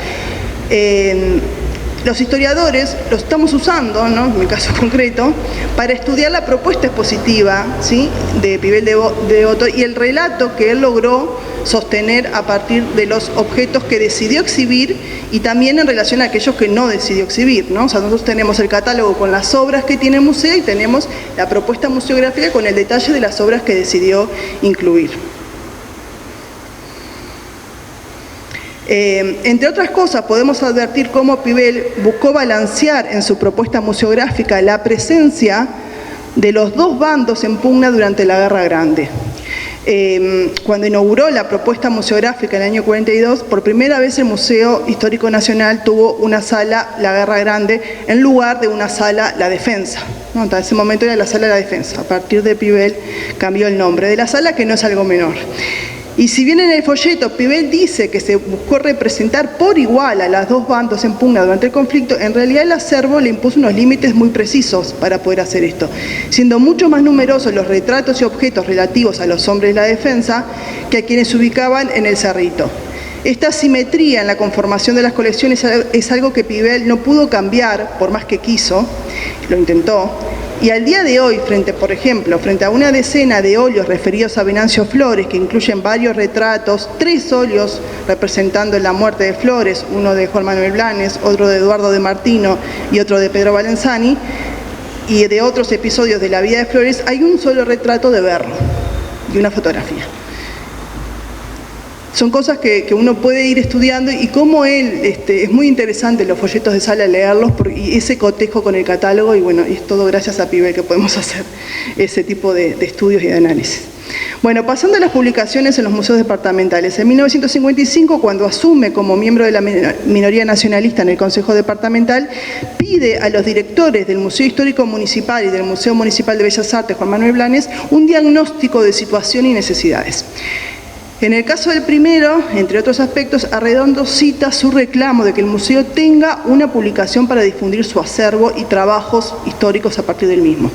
los historiadores los estamos usando, ¿no? En mi caso concreto, para estudiar la propuesta expositiva, ¿sí? De Pibel de Devoto y el relato que él logró sostener a partir de los objetos que decidió exhibir y también en relación a aquellos que no decidió exhibir, ¿no? O sea, nosotros tenemos el catálogo con las obras que tiene el museo y tenemos la propuesta museográfica con el detalle de las obras que decidió incluir. Entre otras cosas, podemos advertir cómo Pibel buscó balancear en su propuesta museográfica la presencia de los 2 bandos en pugna durante la Guerra Grande. Cuando inauguró la propuesta museográfica en el año 42, por primera vez el Museo Histórico Nacional tuvo una sala, la Guerra Grande, en lugar de una sala, la Defensa, ¿no? Hasta ese momento era la sala de la Defensa. A partir de Pibel cambió el nombre de la sala, que no es algo menor. Y si bien en el folleto Pibel dice que se buscó representar por igual a las 2 bandos en pugna durante el conflicto, en realidad el acervo le impuso unos límites muy precisos para poder hacer esto, siendo mucho más numerosos los retratos y objetos relativos a los hombres de la defensa que a quienes se ubicaban en el Cerrito. Esta asimetría en la conformación de las colecciones es algo que Pibel no pudo cambiar, por más que quiso, lo intentó. Y al día de hoy, por ejemplo, frente a una decena de óleos referidos a Venancio Flores, que incluyen varios retratos, 3 óleos representando la muerte de Flores, uno de Juan Manuel Blanes, otro de Eduardo de Martino y otro de Pedro Valenzani, y de otros episodios de la vida de Flores, hay un solo retrato de Berro y una fotografía. son cosas que uno puede ir estudiando y cómo él, es muy interesante los folletos de sala leerlos y ese cotejo con el catálogo y bueno, es todo gracias a Pibel que podemos hacer ese tipo de estudios y de análisis. Bueno, pasando a las publicaciones en los museos departamentales. En 1955, cuando asume como miembro de la minoría nacionalista en el Consejo Departamental, pide a los directores del Museo Histórico Municipal y del Museo Municipal de Bellas Artes, Juan Manuel Blanes, un diagnóstico de situación y necesidades. En el caso del primero, entre otros aspectos, Arredondo cita su reclamo de que el museo tenga una publicación para difundir su acervo y trabajos históricos a partir del mismo.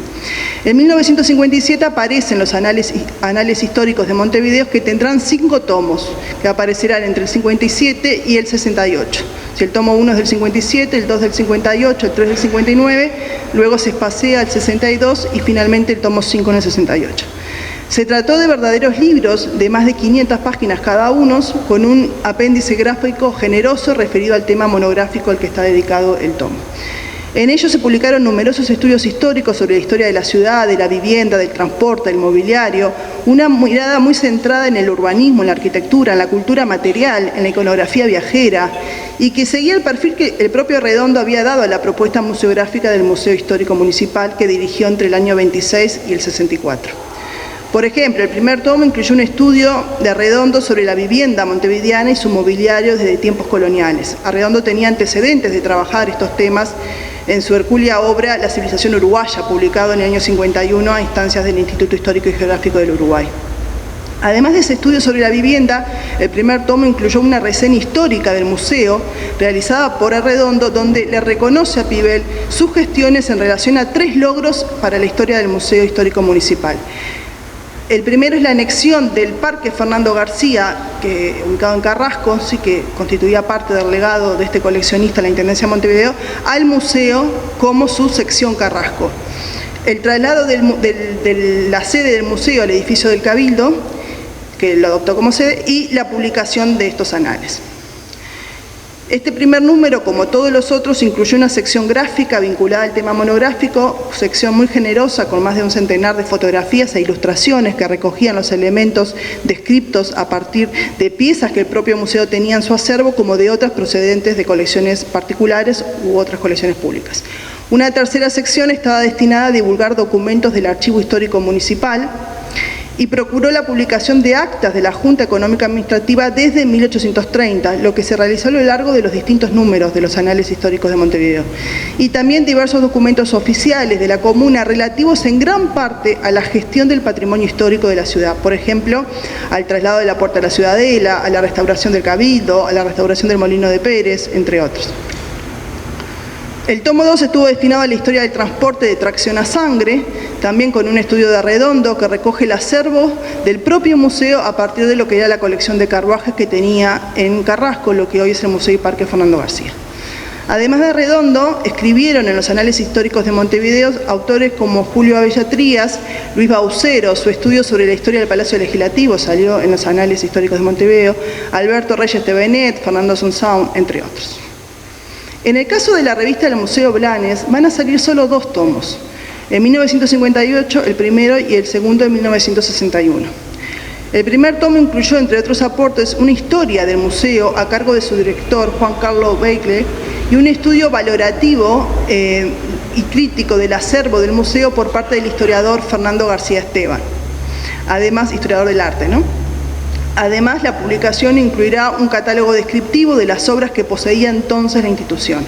En 1957 aparecen los Anales Históricos de Montevideo, que tendrán 5 tomos, que aparecerán entre el 57 y el 68. Si el tomo 1 es del 57, el 2 del 58, el 3 del 59, luego se espacea al 62 y finalmente el tomo 5 en el 68. Se trató de verdaderos libros de más de 500 páginas cada uno, con un apéndice gráfico generoso referido al tema monográfico al que está dedicado el tomo. En ellos se publicaron numerosos estudios históricos sobre la historia de la ciudad, de la vivienda, del transporte, del mobiliario, una mirada muy centrada en el urbanismo, en la arquitectura, en la cultura material, en la iconografía viajera, y que seguía el perfil que el propio Arredondo había dado a la propuesta museográfica del Museo Histórico Municipal, que dirigió entre el año 26 y el 64. Por ejemplo, el primer tomo incluyó un estudio de Arredondo sobre la vivienda montevideana y su mobiliario desde tiempos coloniales. Arredondo tenía antecedentes de trabajar estos temas en su hercúlea obra La civilización uruguaya, publicado en el año 51 a instancias del Instituto Histórico y Geográfico del Uruguay. Además de ese estudio sobre la vivienda, el primer tomo incluyó una reseña histórica del museo realizada por Arredondo, donde le reconoce a Pibel sus gestiones en relación a 3 logros para la historia del Museo Histórico Municipal. El primero es la anexión del Parque Fernando García, ubicado en Carrasco, sí, que constituía parte del legado de este coleccionista, la Intendencia de Montevideo, al museo como su sección Carrasco. El traslado de la sede del museo al edificio del Cabildo, que lo adoptó como sede, y la publicación de estos anales. Este primer número, como todos los otros, incluyó una sección gráfica vinculada al tema monográfico, sección muy generosa con más de un centenar de fotografías e ilustraciones que recogían los elementos descriptos a partir de piezas que el propio museo tenía en su acervo, como de otras procedentes de colecciones particulares u otras colecciones públicas. Una tercera sección estaba destinada a divulgar documentos del Archivo Histórico Municipal, y procuró la publicación de actas de la Junta Económica Administrativa desde 1830, lo que se realizó a lo largo de los distintos números de los Anales Históricos de Montevideo, y también diversos documentos oficiales de la comuna relativos en gran parte a la gestión del patrimonio histórico de la ciudad, por ejemplo, al traslado de la Puerta de la Ciudadela, a la restauración del Cabildo, a la restauración del Molino de Pérez, entre otros. El tomo 2 estuvo destinado a la historia del transporte de tracción a sangre, también con un estudio de Arredondo que recoge el acervo del propio museo a partir de lo que era la colección de carruajes que tenía en Carrasco, lo que hoy es el Museo y Parque Fernando García. Además de Arredondo, escribieron en los Anales Históricos de Montevideo autores como Julio Abella Trías, Luis Baucero, su estudio sobre la historia del Palacio Legislativo salió en los Anales Históricos de Montevideo, Alberto Reyes Tevenet, Fernando Sunzaun, entre otros. En el caso de la revista del Museo Blanes, van a salir solo 2 tomos. En 1958 el primero y el segundo en 1961. El primer tomo incluyó, entre otros aportes, una historia del museo a cargo de su director, Juan Carlos Beigler, y un estudio valorativo y crítico del acervo del museo por parte del historiador Fernando García Esteban, además historiador del arte, ¿no? Además, la publicación incluirá un catálogo descriptivo de las obras que poseía entonces la institución.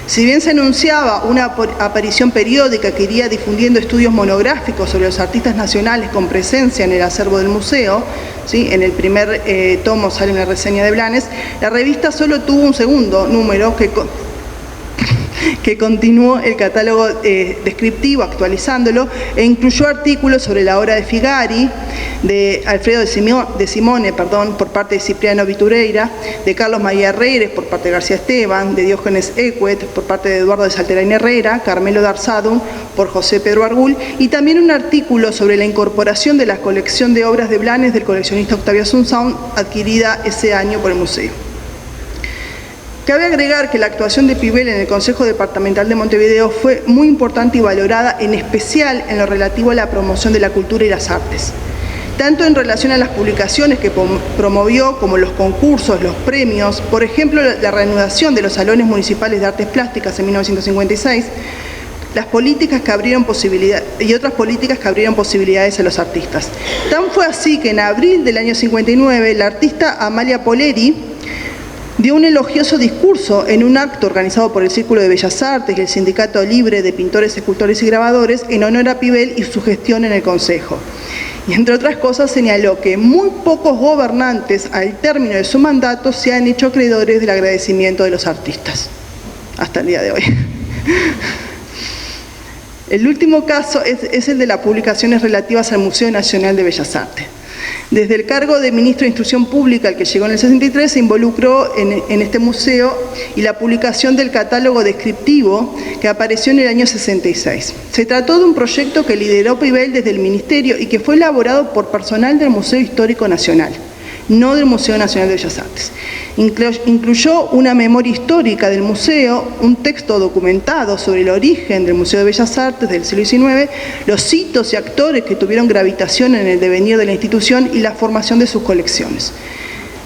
Si bien se anunciaba una aparición periódica que iría difundiendo estudios monográficos sobre los artistas nacionales con presencia en el acervo del museo, ¿sí? En el primer tomo sale una reseña de Blanes, la revista solo tuvo un segundo número que continuó el catálogo descriptivo, actualizándolo, e incluyó artículos sobre la obra de Figari, de Alfredo de Simone, por parte de Cipriano Vitureira, de Carlos María Herreres, por parte de García Esteban, de Diógenes Ecuet, por parte de Eduardo de Salterain Herrera, Carmelo Darzadun, por José Pedro Argul, y también un artículo sobre la incorporación de la colección de obras de Blanes del coleccionista Octavio Sunzaun, adquirida ese año por el museo. Cabe agregar que la actuación de Pibel en el Consejo Departamental de Montevideo fue muy importante y valorada, en especial en lo relativo a la promoción de la cultura y las artes. tanto en relación a las publicaciones que promovió como los concursos, los premios, por ejemplo, la reanudación de los salones municipales de artes plásticas en 1956, las políticas que abrieron posibilidades y otras políticas que abrieron posibilidades a los artistas. Tan fue así que en abril del año 59, la artista Amalia Poleri dio un elogioso discurso en un acto organizado por el Círculo de Bellas Artes y el Sindicato Libre de Pintores, Escultores y Grabadores en honor a Pibel y su gestión en el Consejo. Y entre otras cosas señaló que muy pocos gobernantes al término de su mandato se han hecho acreedores del agradecimiento de los artistas, hasta el día de hoy. El último caso es el de las publicaciones relativas al Museo Nacional de Bellas Artes. Desde el cargo de ministro de Instrucción Pública, al que llegó en el 63, se involucró en este museo y la publicación del catálogo descriptivo que apareció en el año 66. Se trató de un proyecto que lideró Pibel desde el Ministerio y que fue elaborado por personal del Museo Histórico Nacional, no del Museo Nacional de Bellas Artes. Incluyó una memoria histórica del museo, un texto documentado sobre el origen del Museo de Bellas Artes del siglo XIX, los hitos y actores que tuvieron gravitación en el devenir de la institución y la formación de sus colecciones.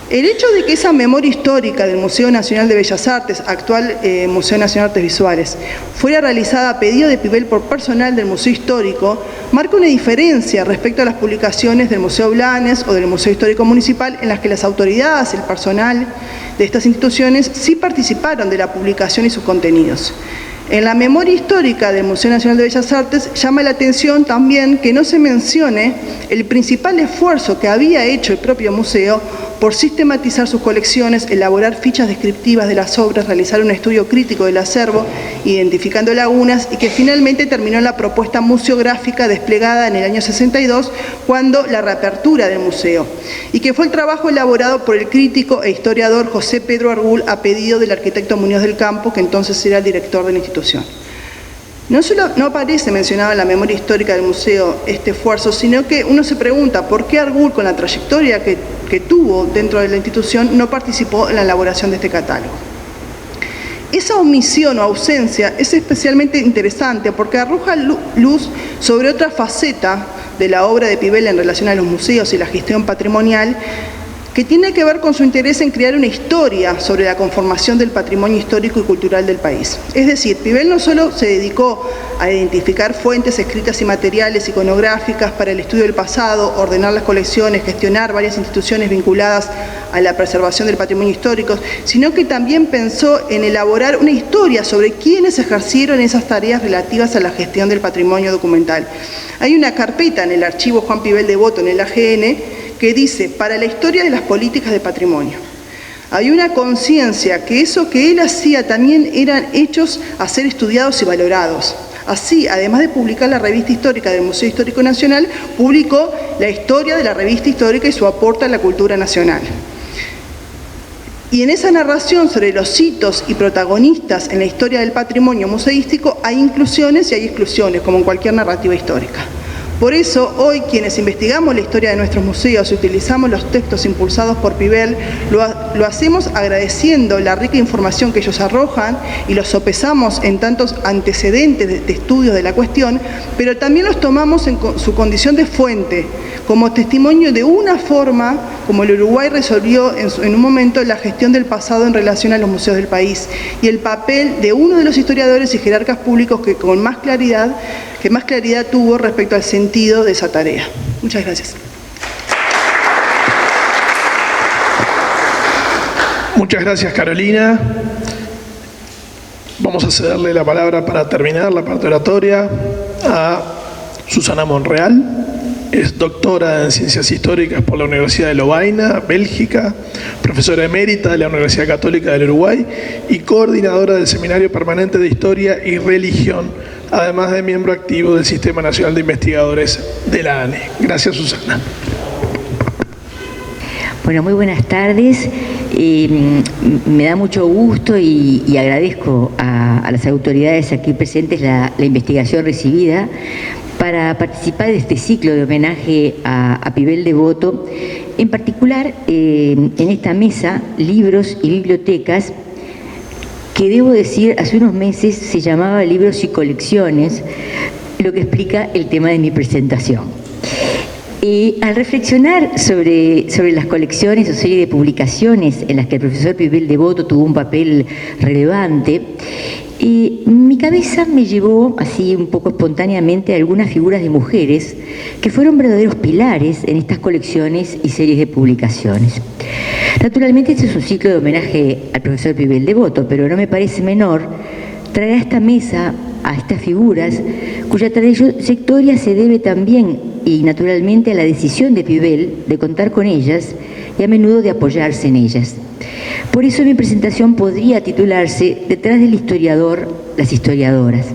El hecho de que esa memoria histórica del Museo Nacional de Bellas Artes, actual Museo Nacional de Artes Visuales, fuera realizada a pedido de Pibel por personal del Museo Histórico, marca una diferencia respecto a las publicaciones del Museo Blanes o del Museo Histórico Municipal, en las que las autoridades, el personal de estas instituciones, sí participaron de la publicación y sus contenidos. En la memoria histórica del Museo Nacional de Bellas Artes llama la atención también que no se mencione el principal esfuerzo que había hecho el propio museo por sistematizar sus colecciones, elaborar fichas descriptivas de las obras, realizar un estudio crítico del acervo, identificando lagunas, y que finalmente terminó en la propuesta museográfica desplegada en el año 62, cuando la reapertura del museo, y que fue el trabajo elaborado por el crítico e historiador José Pedro Argul a pedido del arquitecto Muñoz del Campo, que entonces era el director de la institución. No aparece mencionado en la memoria histórica del museo este esfuerzo, sino que uno se pregunta por qué Argul, con la trayectoria que tuvo dentro de la institución, no participó en la elaboración de este catálogo. Esa omisión o ausencia es especialmente interesante porque arroja luz sobre otra faceta de la obra de Pibel en relación a los museos y la gestión patrimonial, que tiene que ver con su interés en crear una historia sobre la conformación del patrimonio histórico y cultural del país. Es decir, Pibel no solo se dedicó a identificar fuentes escritas y materiales iconográficas para el estudio del pasado, ordenar las colecciones, gestionar varias instituciones vinculadas a la preservación del patrimonio histórico, sino que también pensó en elaborar una historia sobre quiénes ejercieron esas tareas relativas a la gestión del patrimonio documental. Hay una carpeta en el archivo Juan Pibel Devoto en el AGN que dice: para la historia de las políticas de patrimonio. Hay una conciencia que eso que él hacía también eran hechos a ser estudiados y valorados. Así, además de publicar la revista histórica del Museo Histórico Nacional, publicó la historia de la revista histórica y su aporte a la cultura nacional. Y en esa narración sobre los hitos y protagonistas en la historia del patrimonio museístico hay inclusiones y hay exclusiones, como en cualquier narrativa histórica. Por eso, hoy, quienes investigamos la historia de nuestros museos y utilizamos los textos impulsados por Pibel, lo hacemos agradeciendo la rica información que ellos arrojan y los sopesamos en tantos antecedentes de estudios de la cuestión, pero también los tomamos en su condición de fuente, como testimonio de una forma como el Uruguay resolvió en un momento la gestión del pasado en relación a los museos del país, y el papel de uno de los historiadores y jerarcas públicos que más claridad tuvo respecto al sentido de esa tarea. Muchas gracias. Muchas gracias, Carolina. Vamos a cederle la palabra para terminar la parte oratoria a Susana Monreal. Es doctora en Ciencias Históricas por la Universidad de Lovaina, Bélgica, profesora emérita de la Universidad Católica del Uruguay y coordinadora del Seminario Permanente de Historia y Religión, además de miembro activo del Sistema Nacional de Investigadores de la ANE. Gracias, Susana. Bueno, muy buenas tardes. Me da mucho gusto y agradezco a las autoridades aquí presentes la investigación recibida para participar de este ciclo de homenaje a Pibel Devoto, en particular en esta mesa, libros y bibliotecas, que debo decir, hace unos meses se llamaba Libros y Colecciones, lo que explica el tema de mi presentación. Al reflexionar sobre las colecciones o serie de publicaciones en las que el profesor Pivel Devoto tuvo un papel relevante, mi cabeza me llevó así un poco espontáneamente a algunas figuras de mujeres que fueron verdaderos pilares en estas colecciones y series de publicaciones. Naturalmente este es un ciclo de homenaje al profesor Pivel Devoto, pero no me parece menor traer a esta mesa a estas figuras cuya trayectoria se debe también y naturalmente a la decisión de Pivel de contar con ellas y a menudo de apoyarse en ellas. Por eso mi presentación podría titularse Detrás del historiador, las historiadoras.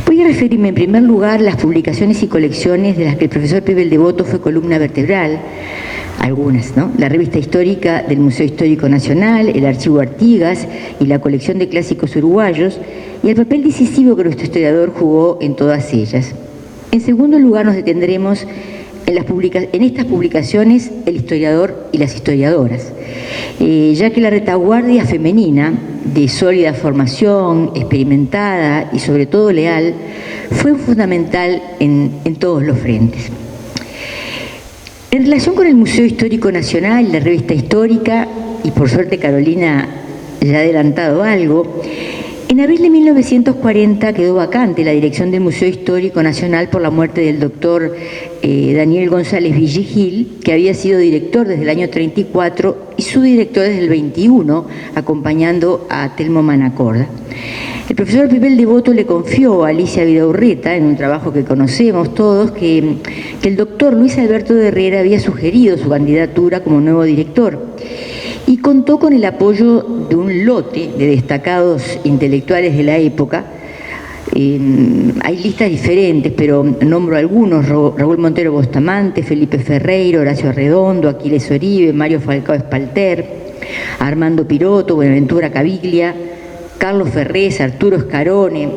Voy a referirme en primer lugar a las publicaciones y colecciones de las que el profesor Pivel Devoto fue columna vertebral, algunas, ¿no? La revista histórica del Museo Histórico Nacional, el Archivo Artigas y la colección de clásicos uruguayos, y el papel decisivo que nuestro historiador jugó en todas ellas. En segundo lugar, nos detendremos en estas publicaciones el historiador y las historiadoras, ya que la retaguardia femenina, de sólida formación, experimentada y sobre todo leal, fue fundamental en todos los frentes. En relación con el Museo Histórico Nacional, la revista histórica, y por suerte Carolina ya ha adelantado algo, en abril de 1940 quedó vacante la dirección del Museo Histórico Nacional por la muerte del doctor Daniel González Villegil, que había sido director desde el año 34 y subdirector desde el 21, acompañando a Telmo Manacorda. El profesor Pivel Devoto le confió a Alicia Vidaurreta, en un trabajo que conocemos todos, que el doctor Luis Alberto de Herrera había sugerido su candidatura como nuevo director y contó con el apoyo de un lote de destacados intelectuales de la época. Hay listas diferentes, pero nombro algunos: Raúl Montero Bustamante, Felipe Ferreiro, Horacio Redondo, Aquiles Oribe, Mario Falcao Espalter, Armando Piroto, Buenaventura Caviglia, Carlos Ferrés, Arturo Escarone,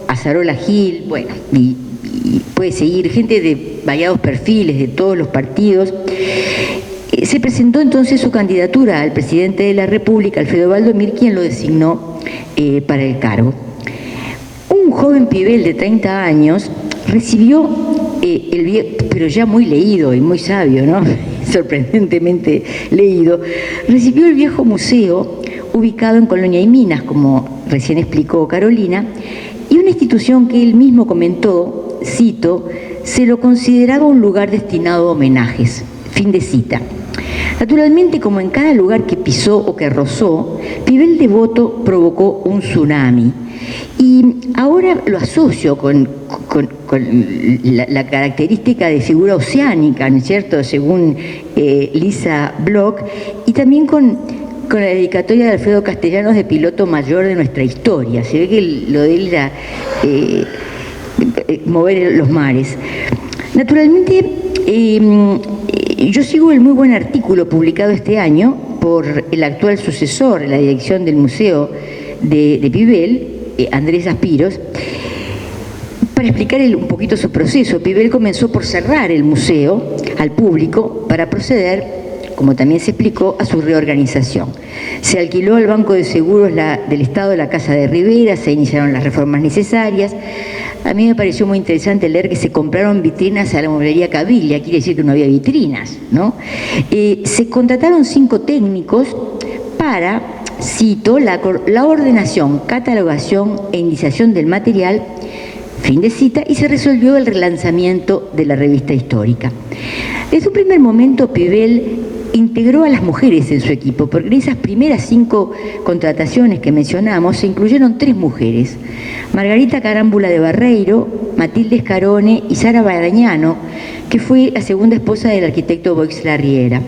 Azarola Gil, bueno, y puede seguir, gente de variados perfiles, de todos los partidos. Se presentó entonces su candidatura al presidente de la República, Alfredo Valdomir, quien lo designó para el cargo. Un joven Pivel de 30 años recibió pero ya muy leído y muy sabio, ¿no? Sorprendentemente leído, recibió el viejo museo ubicado en Colonia y Minas, como recién explicó Carolina, y una institución que él mismo comentó, cito, se lo consideraba un lugar destinado a homenajes, fin de cita. Naturalmente, como en cada lugar que pisó o que rozó, Pivel Devoto provocó un tsunami. Y ahora lo asocio con la característica de figura oceánica, ¿no es cierto?, según Lisa Bloch, y también con la dedicatoria de Alfredo Castellanos de piloto mayor de nuestra historia. Se ve que lo de él era mover los mares. Naturalmente, yo sigo el muy buen artículo publicado este año por el actual sucesor en la dirección del Museo de Pivel, Andrés Aspiros, para explicar un poquito su proceso. Pivel comenzó por cerrar el museo al público para proceder, como también se explicó, a su reorganización. Se alquiló al Banco de Seguros del Estado la Casa de Rivera, se iniciaron las reformas necesarias. A mí me pareció muy interesante leer que se compraron vitrinas a la mueblería Caviglia, quiere decir que no había vitrinas, ¿no? Se contrataron 5 técnicos para, cito, la ordenación, catalogación e indización del material, fin de cita, y se resolvió el relanzamiento de la revista histórica. Desde un primer momento, Pivel integró a las mujeres en su equipo, porque en esas primeras 5 contrataciones que mencionamos se incluyeron 3 mujeres: Margarita Carámbula de Barreiro, Matilde Escarone y Sara Barañano, que fue la segunda esposa del arquitecto Boix Larriera.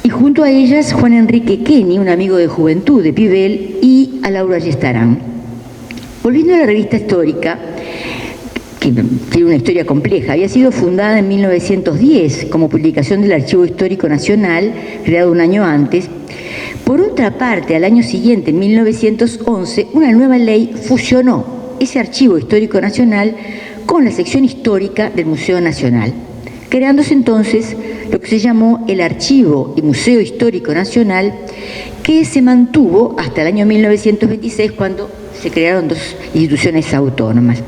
Y junto a ellas, Juan Enrique Kenny, un amigo de juventud de Pivel, y a Laura Ayestarán. Volviendo a la revista histórica, que tiene una historia compleja, había sido fundada en 1910 como publicación del Archivo Histórico Nacional, creado un año antes. Por otra parte, al año siguiente, en 1911, una nueva ley fusionó ese Archivo Histórico Nacional con la sección histórica del Museo Nacional, creándose entonces lo que se llamó el Archivo y Museo Histórico Nacional, que se mantuvo hasta el año 1926, cuando se crearon 2 instituciones autónomas.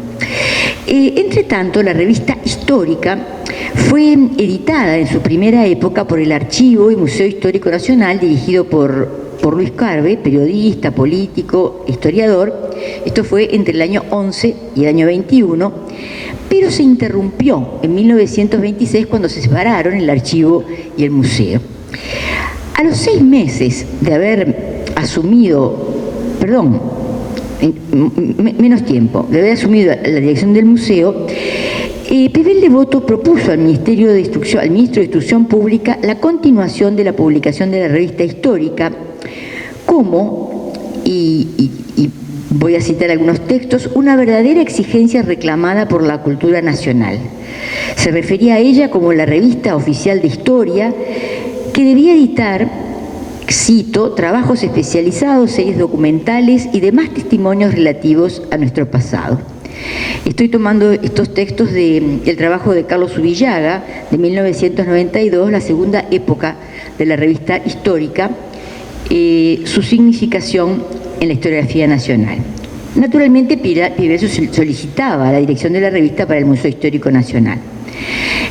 Entre tanto, la revista histórica fue editada en su primera época por el Archivo y Museo Histórico Nacional, dirigido por Luis Carve, periodista, político, historiador. Esto fue entre el año 11 y el año 21, pero se interrumpió en 1926 cuando se separaron el archivo y el museo. A los 6 meses de haber asumido, menos tiempo, de haber asumido la dirección del museo, Pibel Devoto propuso al ministro de Instrucción Pública la continuación de la publicación de la revista histórica como, y voy a citar algunos textos, una verdadera exigencia reclamada por la cultura nacional. Se refería a ella como la revista oficial de historia que debía editar, cito, trabajos especializados, series documentales y demás testimonios relativos a nuestro pasado. Estoy tomando estos textos del trabajo de Carlos Ubillaga, de 1992, la segunda época de la revista histórica, su significación en la historiografía nacional. Naturalmente, Pibel solicitaba la dirección de la revista para el Museo Histórico Nacional.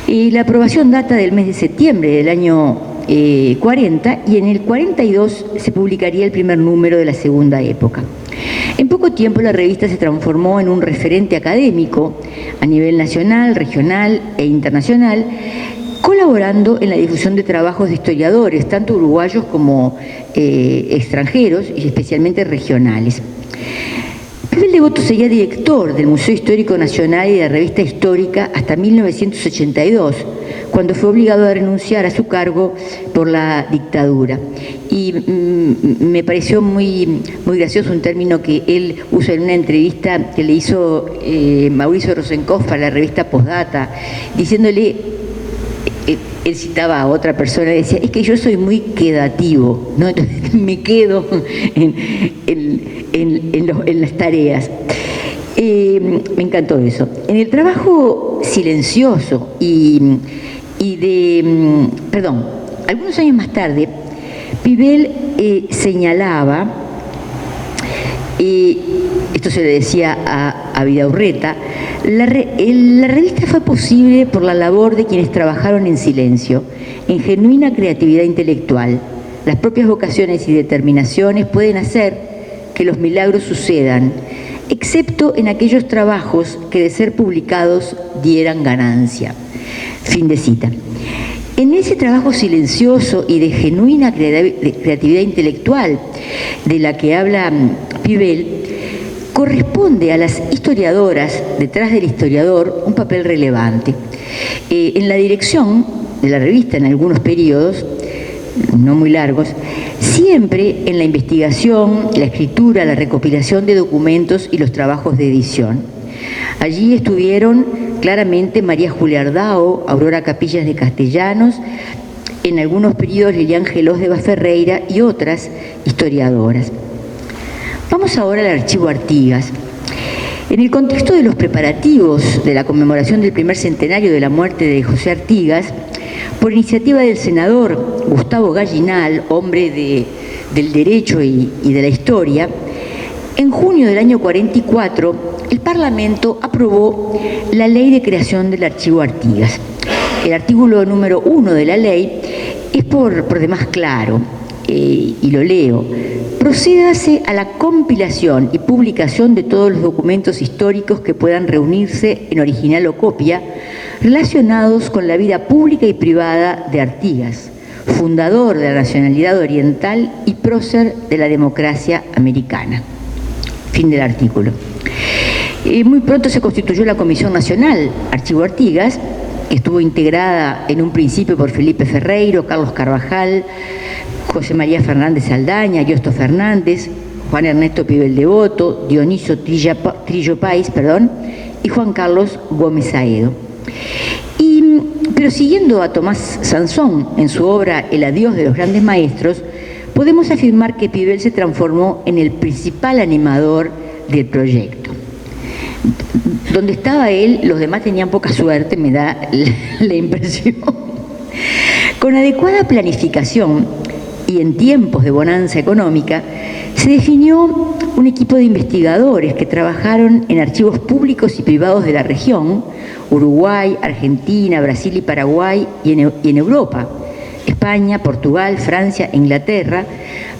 La aprobación data del mes de septiembre del año 40 y en el 42 se publicaría el primer número de la segunda época. En poco tiempo la revista se transformó en un referente académico a nivel nacional, regional e internacional, colaborando en la difusión de trabajos de historiadores, tanto uruguayos como extranjeros y especialmente regionales. Pibel Devoto sería director del Museo Histórico Nacional y de la Revista Histórica hasta 1982, cuando fue obligado a renunciar a su cargo por la dictadura. Y me pareció muy gracioso un término que él usó en una entrevista que le hizo Mauricio Rosenkopf para la revista Postdata, diciéndole, él citaba a otra persona y decía, es que yo soy muy quedativo, ¿no? Entonces me quedo en las tareas. Me encantó eso. En el trabajo silencioso algunos años más tarde, Pibel señalaba, esto se le decía a Vidaurreta, la revista fue posible por la labor de quienes trabajaron en silencio, en genuina creatividad intelectual. Las propias vocaciones y determinaciones pueden hacer que los milagros sucedan, excepto en aquellos trabajos que de ser publicados dieran ganancia. Fin de cita. En ese trabajo silencioso y de genuina creatividad intelectual de la que habla Pibel, corresponde a las historiadoras, detrás del historiador, un papel relevante. En la dirección de la revista, en algunos periodos, no muy largos, siempre en la investigación, la escritura, la recopilación de documentos y los trabajos de edición. Allí estuvieron claramente María Julia Ardao, Aurora Capillas de Castellanos, en algunos periodos Lilian Gelós de Ferreira y otras historiadoras. Vamos ahora al Archivo Artigas. En el contexto de los preparativos de la conmemoración del primer centenario de la muerte de José Artigas, por iniciativa del senador Gustavo Gallinal, hombre del derecho y de la historia, en junio del año 44, el Parlamento aprobó la Ley de Creación del Archivo Artigas. El artículo número 1 de la ley es por demás claro, y lo leo. Procédase a la compilación y publicación de todos los documentos históricos que puedan reunirse en original o copia relacionados con la vida pública y privada de Artigas, fundador de la nacionalidad oriental y prócer de la democracia americana. Fin del artículo. Muy pronto se constituyó la Comisión Nacional Archivo Artigas, que estuvo integrada en un principio por Felipe Ferreiro, Carlos Carvajal, José María Fernández Saldaña, Yosto Fernández, Juan Ernesto Pibel Devoto, Dionisio Trillo Páez, y Juan Carlos Gómez Aedo. Pero siguiendo a Tomás Sansón en su obra El adiós de los grandes maestros, podemos afirmar que Pibel se transformó en el principal animador del proyecto. Donde estaba él, los demás tenían poca suerte, me da la impresión. Con adecuada planificación y en tiempos de bonanza económica, se definió un equipo de investigadores que trabajaron en archivos públicos y privados de la región, Uruguay, Argentina, Brasil y Paraguay, y en Europa, España, Portugal, Francia e Inglaterra,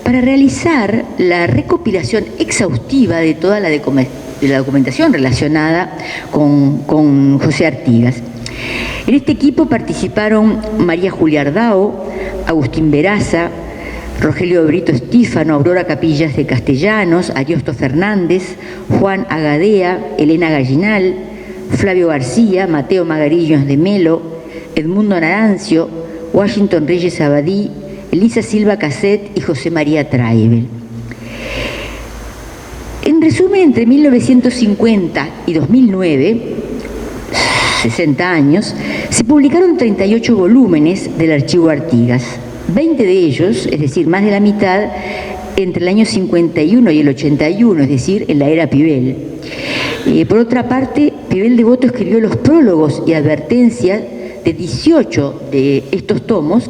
para realizar la recopilación exhaustiva de toda la documentación relacionada con José Artigas. En este equipo participaron María Julia Ardao, Agustín Veraza, Rogelio Brito Estífano, Aurora Capillas de Castellanos, Ariosto Fernández, Juan Agadea, Elena Gallinal, Flavio García, Mateo Magarillos de Melo, Edmundo Narancio, Washington Reyes Abadí, Elisa Silva Casset y José María Traibel. En resumen, entre 1950 y 2009, 60 años, se publicaron 38 volúmenes del Archivo Artigas. 20 de ellos, es decir, más de la mitad, entre el año 51 y el 81, es decir, en la era Pibel. Por otra parte, Pibel Devoto escribió los prólogos y advertencias de 18 de estos tomos.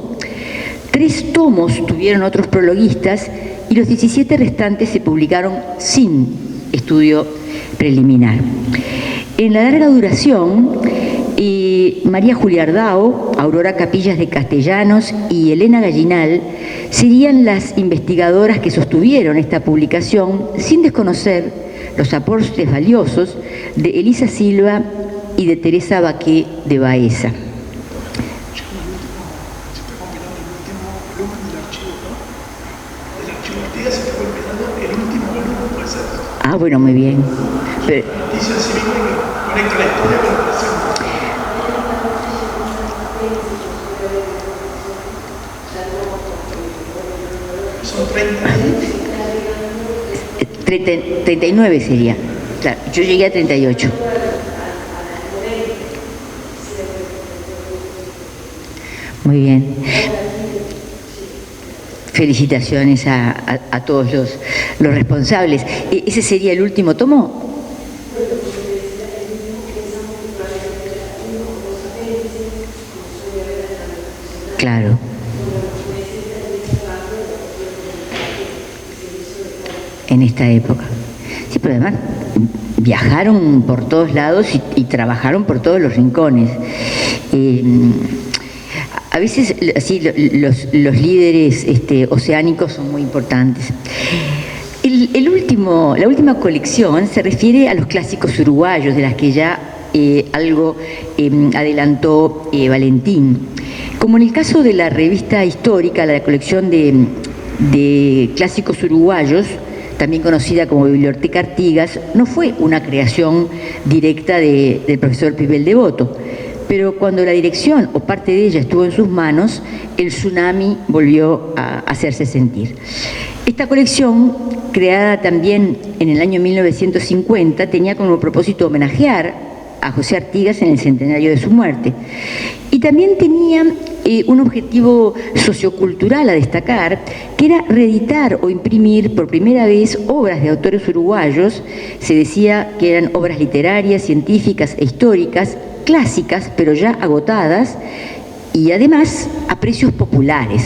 3 tomos tuvieron otros prologuistas y los 17 restantes se publicaron sin estudio preliminar. En la larga duración, María Julia Ardao, Aurora Capillas de Castellanos y Elena Gallinal serían las investigadoras que sostuvieron esta publicación sin desconocer los aportes valiosos de Elisa Silva y de Teresa Baqué de Baeza. Ah, bueno, muy bien. Pero, son 39 sería. Claro, yo llegué a 38. Muy bien. Felicitaciones a todos los responsables. ¿Ese sería el último tomo? Claro. En esta época. Sí, pero además viajaron por todos lados y trabajaron por todos los rincones. A veces así, los líderes oceánicos son muy importantes. La última colección se refiere a los clásicos uruguayos, de las que ya algo adelantó Valentín. Como en el caso de la revista histórica, la colección de clásicos uruguayos, también conocida como Biblioteca Artigas, no fue una creación directa del profesor Pibel Devoto, pero cuando la dirección o parte de ella estuvo en sus manos, el tsunami volvió a hacerse sentir. Esta colección, creada también en el año 1950, tenía como propósito homenajear a José Artigas en el centenario de su muerte. Y también tenía un objetivo sociocultural a destacar, que era reeditar o imprimir por primera vez obras de autores uruguayos. Se decía que eran obras literarias, científicas e históricas, clásicas, pero ya agotadas, y además a precios populares.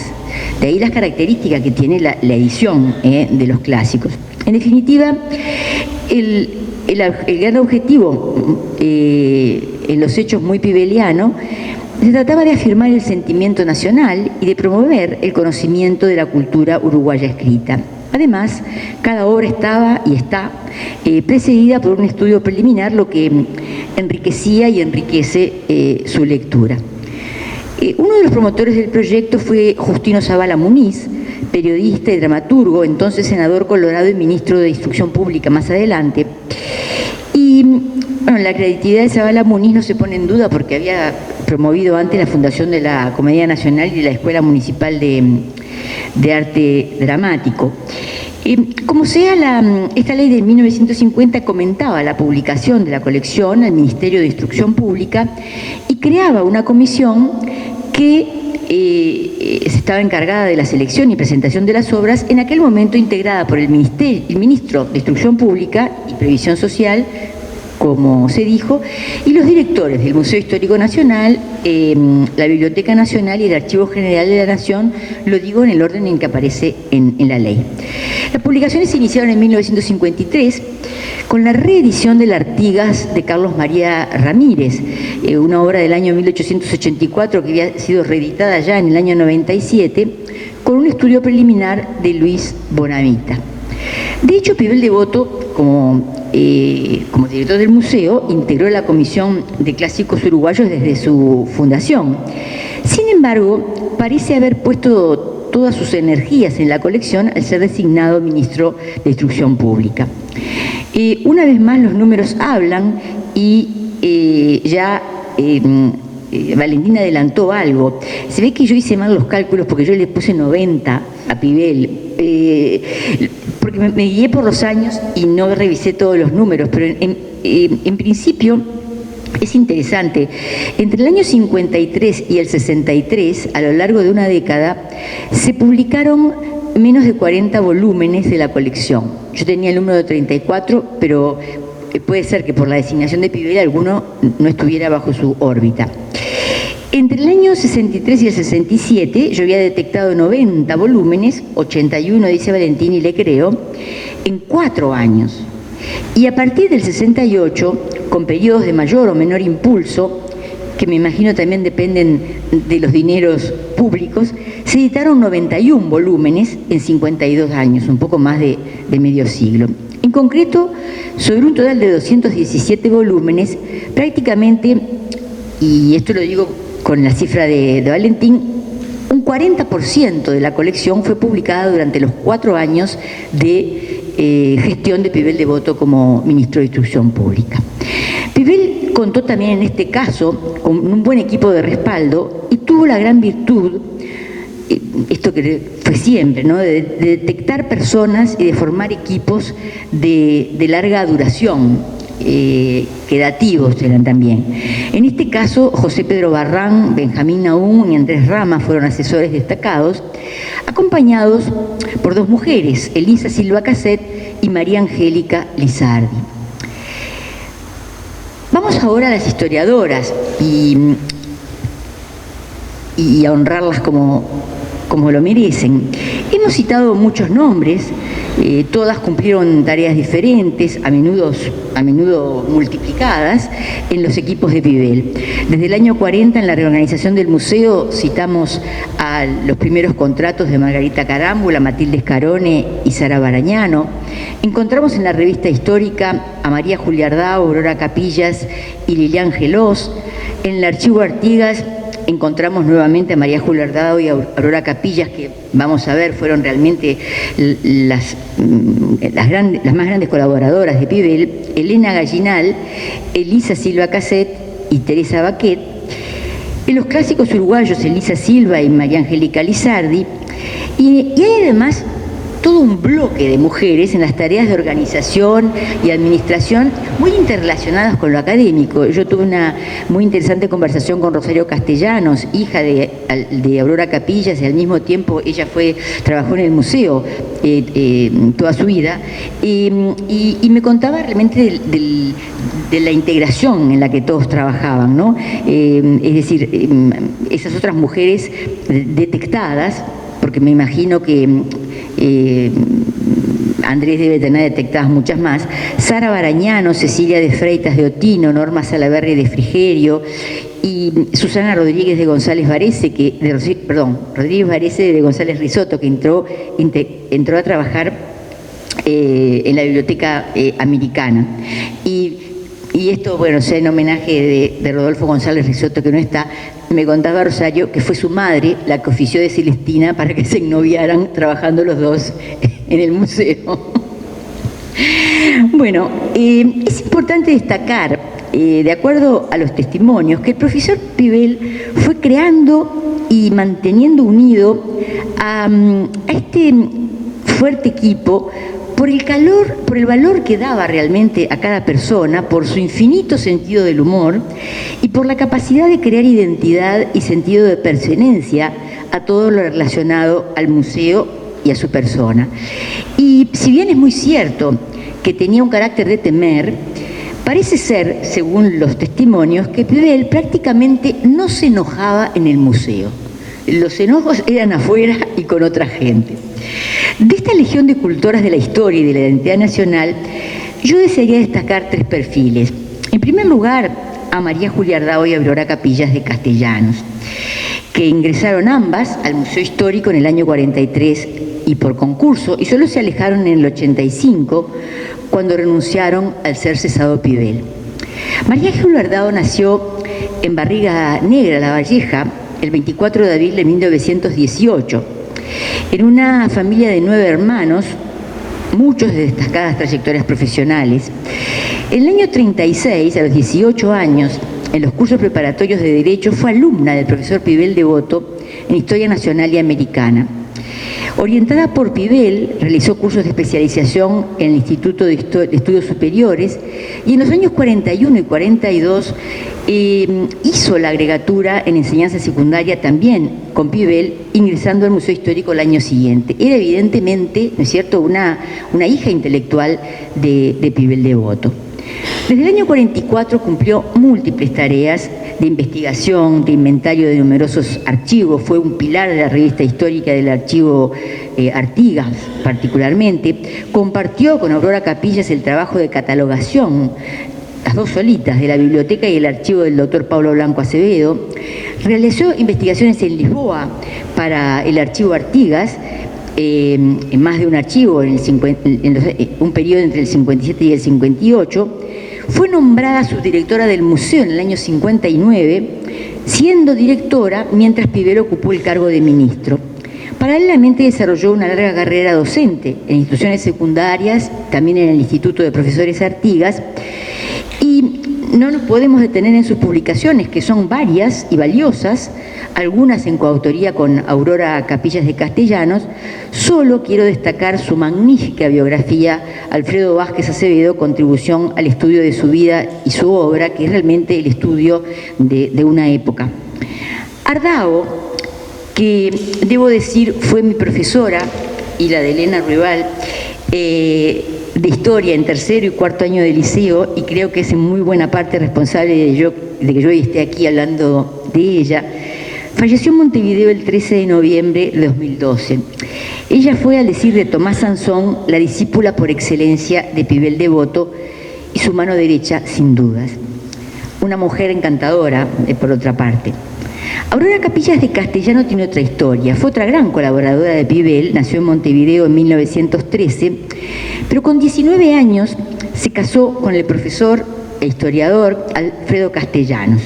De ahí las características que tiene la edición de los clásicos. En definitiva, el gran objetivo en los hechos muy pibeliano se trataba de afirmar el sentimiento nacional y de promover el conocimiento de la cultura uruguaya escrita. Además, cada obra estaba y está precedida por un estudio preliminar, lo que enriquecía y enriquece su lectura. Uno de los promotores del proyecto fue Justino Zavala Muniz, periodista y dramaturgo, entonces senador colorado y ministro de Instrucción Pública más adelante. Y bueno, la creatividad de Zavala Muniz no se pone en duda porque había promovido antes la fundación de la Comedia Nacional y de la Escuela Municipal de Arte Dramático. Como sea, esta ley de 1950 comentaba la publicación de la colección al Ministerio de Instrucción Pública y creaba una comisión que estaba encargada de la selección y presentación de las obras, en aquel momento integrada por el ministro de Instrucción Pública y Previsión Social, como se dijo, y los directores del Museo Histórico Nacional, la Biblioteca Nacional y el Archivo General de la Nación, lo digo en el orden en que aparece en la ley. Las publicaciones se iniciaron en 1953 con la reedición de Artigas de Carlos María Ramírez, una obra del año 1884 que había sido reeditada ya en el año 97, con un estudio preliminar de Luis Bonavita. De hecho, Pibel Devoto, como director del museo, integró la Comisión de Clásicos Uruguayos desde su fundación. Sin embargo, parece haber puesto todas sus energías en la colección al ser designado ministro de Instrucción Pública. Una vez más los números hablan y Valentín adelantó algo. Se ve que yo hice mal los cálculos porque yo le puse 90 a Pibel, porque me guié por los años y no revisé todos los números, pero en principio es interesante. Entre el año 53 y el 63, a lo largo de una década, se publicaron menos de 40 volúmenes de la colección. Yo tenía el número de 34, pero puede ser que por la designación de Pibel alguno no estuviera bajo su órbita. Entre el año 63 y el 67 yo había detectado 90 volúmenes, 81 dice Valentín y le creo, en 4 años. Y a partir del 68, con periodos de mayor o menor impulso, que me imagino también dependen de los dineros públicos, se editaron 91 volúmenes en 52 años, un poco más de medio siglo. En concreto, sobre un total de 217 volúmenes, prácticamente, y esto lo digo con la cifra de Valentín, un 40% de la colección fue publicada durante los 4 años de gestión de Pibel Devoto como ministro de Instrucción Pública. Pibel contó también en este caso con un buen equipo de respaldo y tuvo la gran virtud, esto que fue siempre, ¿no?, de detectar personas y de formar equipos de larga duración, quedativos eran también. En este caso, José Pedro Barrán, Benjamín Nahún y Andrés Rama fueron asesores destacados, acompañados por 2 mujeres, Elisa Silva Casset y María Angélica Lizardi. Vamos ahora a las historiadoras y a honrarlas como lo merecen. Hemos citado muchos nombres, todas cumplieron tareas diferentes, a menudo multiplicadas, en los equipos de Pibel. Desde el año 40, en la reorganización del museo, citamos a los primeros contratos de Margarita Carámbula, Matilde Scarone y Sara Barañano. Encontramos en la revista histórica a María Juliardá, Aurora Capillas y Lilian Gelós. En el archivo Artigas encontramos nuevamente a María Juliardá y a Aurora Capillas, que vamos a ver fueron realmente las más grandes colaboradoras de Pibel, Elena Gallinal, Elisa Silva Casset y Teresa Baquet. En los clásicos uruguayos, Elisa Silva y María Angélica Lizardi, y hay además todo un bloque de mujeres en las tareas de organización y administración muy interrelacionadas con lo académico. Yo tuve una muy interesante conversación con Rosario Castellanos, hija de Aurora Capillas, y al mismo tiempo ella trabajó en el museo toda su vida, y me contaba realmente de la integración en la que todos trabajaban, ¿no? Es decir, esas otras mujeres detectadas, porque me imagino que Andrés debe tener detectadas muchas más, Sara Barañano, Cecilia de Freitas de Otino, Norma Salaverry de Frigerio y Susana Rodríguez de González Varese, Rodríguez Varese de González Risotto, que entró a trabajar en la Biblioteca Americana. Y esto, bueno, sea en homenaje de Rodolfo González Risotto, que no está. Me contaba Rosario que fue su madre la que ofició de Celestina para que se ennoviaran trabajando los dos en el museo. Bueno, es importante destacar, de acuerdo a los testimonios, que el profesor Pibel fue creando y manteniendo unido a este fuerte equipo por el valor que daba realmente a cada persona, por su infinito sentido del humor y por la capacidad de crear identidad y sentido de pertenencia a todo lo relacionado al museo y a su persona. Y si bien es muy cierto que tenía un carácter de temer, Parece ser, según los testimonios, que Pibel prácticamente no se enojaba en el museo. Los enojos eran afuera y con otra gente. De esta legión de cultoras de la historia y de la identidad nacional, yo desearía destacar 3 perfiles. En primer lugar, a María Julia Ardao y a Aurora Capillas de Castellanos, que ingresaron ambas al Museo Histórico en el año 43 y por concurso, y solo se alejaron en el 85, cuando renunciaron al ser cesado Pibel. María Julia Ardao nació en Barriga Negra, La Valleja, el 24 de abril de 1918, en una familia de 9 hermanos, muchos de destacadas trayectorias profesionales. En el año 36, a los 18 años, en los cursos preparatorios de Derecho, fue alumna del profesor Pibel Devoto en Historia Nacional y Americana. Orientada por Pibel, realizó cursos de especialización en el Instituto de Estudios Superiores y en los años 41 y 42 hizo la agregatura en enseñanza secundaria también con Pibel, ingresando al Museo Histórico el año siguiente. Era evidentemente, ¿no es cierto?, una hija intelectual de Pibel Devoto. Desde el año 44 cumplió múltiples tareas de investigación, de inventario de numerosos archivos. Fue un pilar de la revista histórica del archivo Artigas, particularmente. Compartió con Aurora Capillas el trabajo de catalogación, las 2 solitas, de la biblioteca y el archivo del doctor Pablo Blanco Acevedo. Realizó investigaciones en Lisboa para el archivo Artigas, en más de un archivo, en un periodo entre el 57 y el 58. Fue nombrada subdirectora del museo en el año 59, siendo directora mientras Pibel ocupó el cargo de ministro. Paralelamente desarrolló una larga carrera docente en instituciones secundarias, también en el Instituto de Profesores Artigas, y no nos podemos detener en sus publicaciones, que son varias y valiosas, algunas en coautoría con Aurora Capillas de Castellanos. Solo quiero destacar su magnífica biografía, Alfredo Vázquez Acevedo, contribución al estudio de su vida y su obra, que es realmente el estudio de una época. Ardao, que debo decir fue mi profesora y la de Elena Ruibal, de historia en tercero y cuarto año de liceo, y creo que es en muy buena parte responsable de que yo hoy esté aquí hablando de ella. Falleció en Montevideo el 13 de noviembre de 2012. Ella fue, al decir de Tomás Sansón, la discípula por excelencia de Pibel Devoto y su mano derecha, sin dudas. Una mujer encantadora, por otra parte. Aurora Capillas de Castellano tiene otra historia. Fue otra gran colaboradora de Pibel, nació en Montevideo en 1913, pero con 19 años se casó con el profesor e historiador Alfredo Castellanos.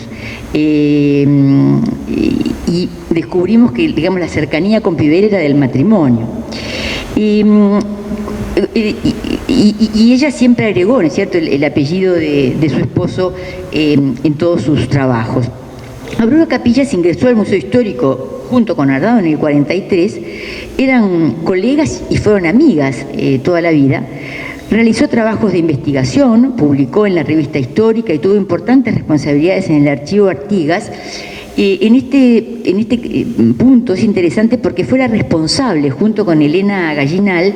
Y descubrimos que, digamos, la cercanía con Pibel era del matrimonio. Y ella siempre agregó, ¿no es cierto?, el apellido de su esposo en todos sus trabajos. Aurora Capillas ingresó al Museo Histórico junto con Ardao en el 43, eran colegas y fueron amigas toda la vida. Realizó trabajos de investigación, publicó en la revista histórica y tuvo importantes responsabilidades en el archivo Artigas. En este punto es interesante porque fue la responsable, junto con Elena Gallinal,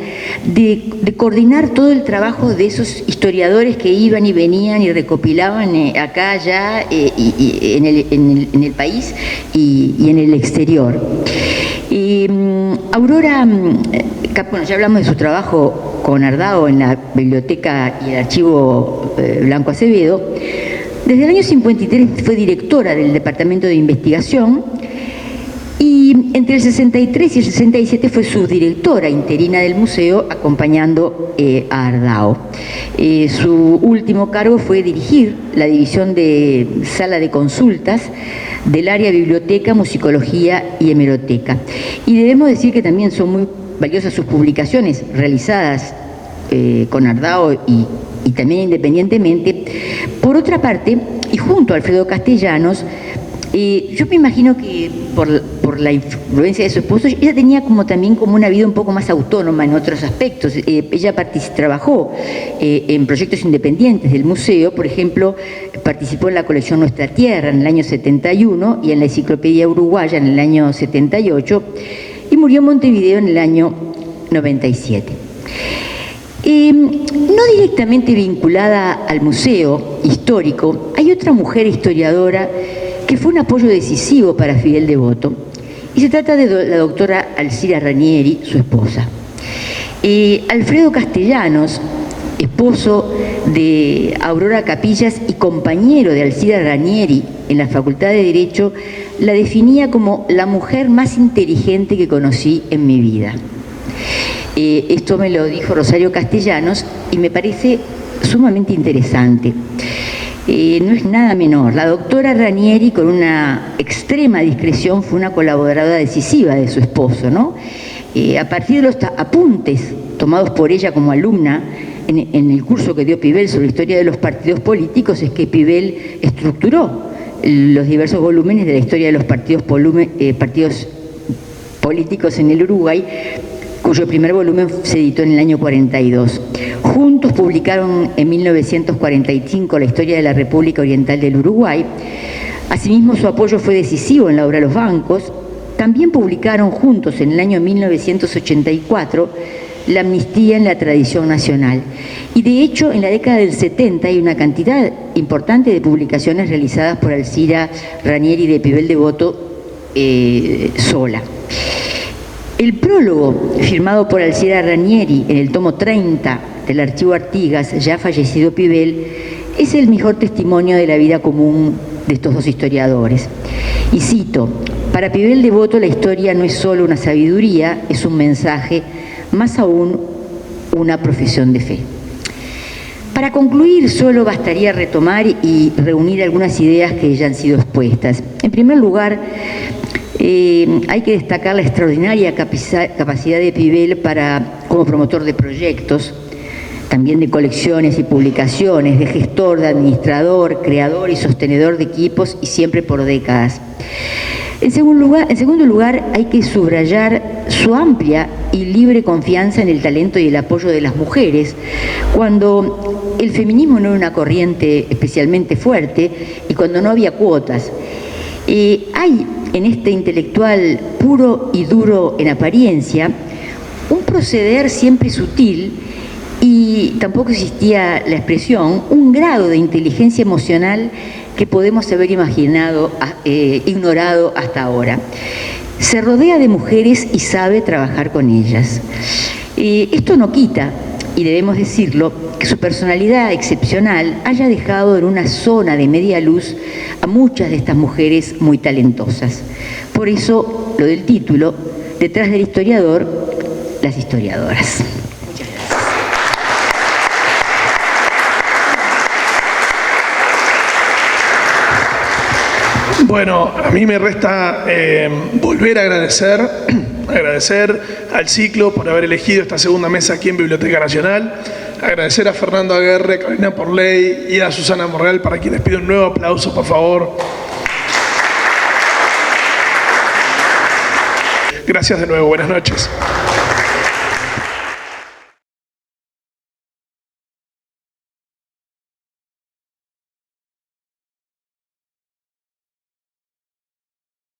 de coordinar todo el trabajo de esos historiadores que iban y venían y recopilaban acá, allá, en el país y en el exterior. Aurora, bueno, ya hablamos de su trabajo con Ardao en la biblioteca y el archivo Blanco Acevedo. Desde el año 53 fue directora del Departamento de Investigación y entre el 63 y el 67 fue subdirectora interina del museo, acompañando a Ardao. Su último cargo fue dirigir la división de sala de consultas del área Biblioteca, Musicología y Hemeroteca. Y debemos decir que también son muy valiosas sus publicaciones realizadas con Ardao y también independientemente. Por otra parte, y junto a Alfredo Castellanos, yo me imagino que por la influencia de su esposo, ella tenía también una vida un poco más autónoma en otros aspectos. Ella trabajó en proyectos independientes del museo. Por ejemplo, participó en la colección Nuestra Tierra en el año 71 y en la Enciclopedia Uruguaya en el año 78, y murió en Montevideo en el año 97. No directamente vinculada al museo histórico, hay otra mujer historiadora que fue un apoyo decisivo para Fidel Devoto, y se trata de la doctora Alcira Ranieri, su esposa. Alfredo Castellanos, esposo de Aurora Capillas y compañero de Alcira Ranieri en la Facultad de Derecho, la definía como la mujer más inteligente que conocí en mi vida. Esto me lo dijo Rosario Castellanos y me parece sumamente interesante. No es nada menor. La doctora Ranieri, con una extrema discreción, fue una colaboradora decisiva de su esposo, ¿no? A partir de los apuntes tomados por ella como alumna en el curso que dio Pibel sobre historia de los partidos políticos, es que Pibel estructuró los diversos volúmenes de la historia de los partidos políticos en el Uruguay, cuyo primer volumen se editó en el año 42. Juntos publicaron en 1945 la historia de la República Oriental del Uruguay. Asimismo, su apoyo fue decisivo en la obra Los Bancos. También publicaron juntos en el año 1984 la amnistía en la tradición nacional. Y de hecho, en la década del 70 hay una cantidad importante de publicaciones realizadas por Alcira Ranieri de Pibel Devoto sola. El prólogo, firmado por Alcira Ranieri en el tomo 30 del Archivo Artigas, ya fallecido Pibel, es el mejor testimonio de la vida común de estos dos historiadores. Y cito: para Pibel Devoto la historia no es solo una sabiduría, es un mensaje, más aún una profesión de fe. Para concluir, solo bastaría retomar y reunir algunas ideas que ya han sido expuestas. En primer lugar, hay que destacar la extraordinaria capacidad de Pibel como promotor de proyectos, también de colecciones y publicaciones, de gestor, de administrador, creador y sostenedor de equipos, y siempre por décadas. En segundo lugar, hay que subrayar su amplia y libre confianza en el talento y el apoyo de las mujeres, cuando el feminismo no era una corriente especialmente fuerte y cuando no había cuotas. Hay en este intelectual puro y duro en apariencia un proceder siempre sutil, y tampoco existía la expresión, un grado de inteligencia emocional que podemos haber ignorado hasta ahora. Se rodea de mujeres y sabe trabajar con ellas. Esto no quita, y debemos decirlo, que su personalidad excepcional haya dejado en una zona de media luz a muchas de estas mujeres muy talentosas. Por eso, lo del título, detrás del historiador, las historiadoras. Muchas gracias. Bueno, a mí me resta volver a agradecer al ciclo por haber elegido esta segunda mesa aquí en Biblioteca Nacional, agradecer a Fernando Aguerre, Carolina Porley y a Susana Morreal, para quienes pido un nuevo aplauso, por favor. Gracias de nuevo, buenas noches.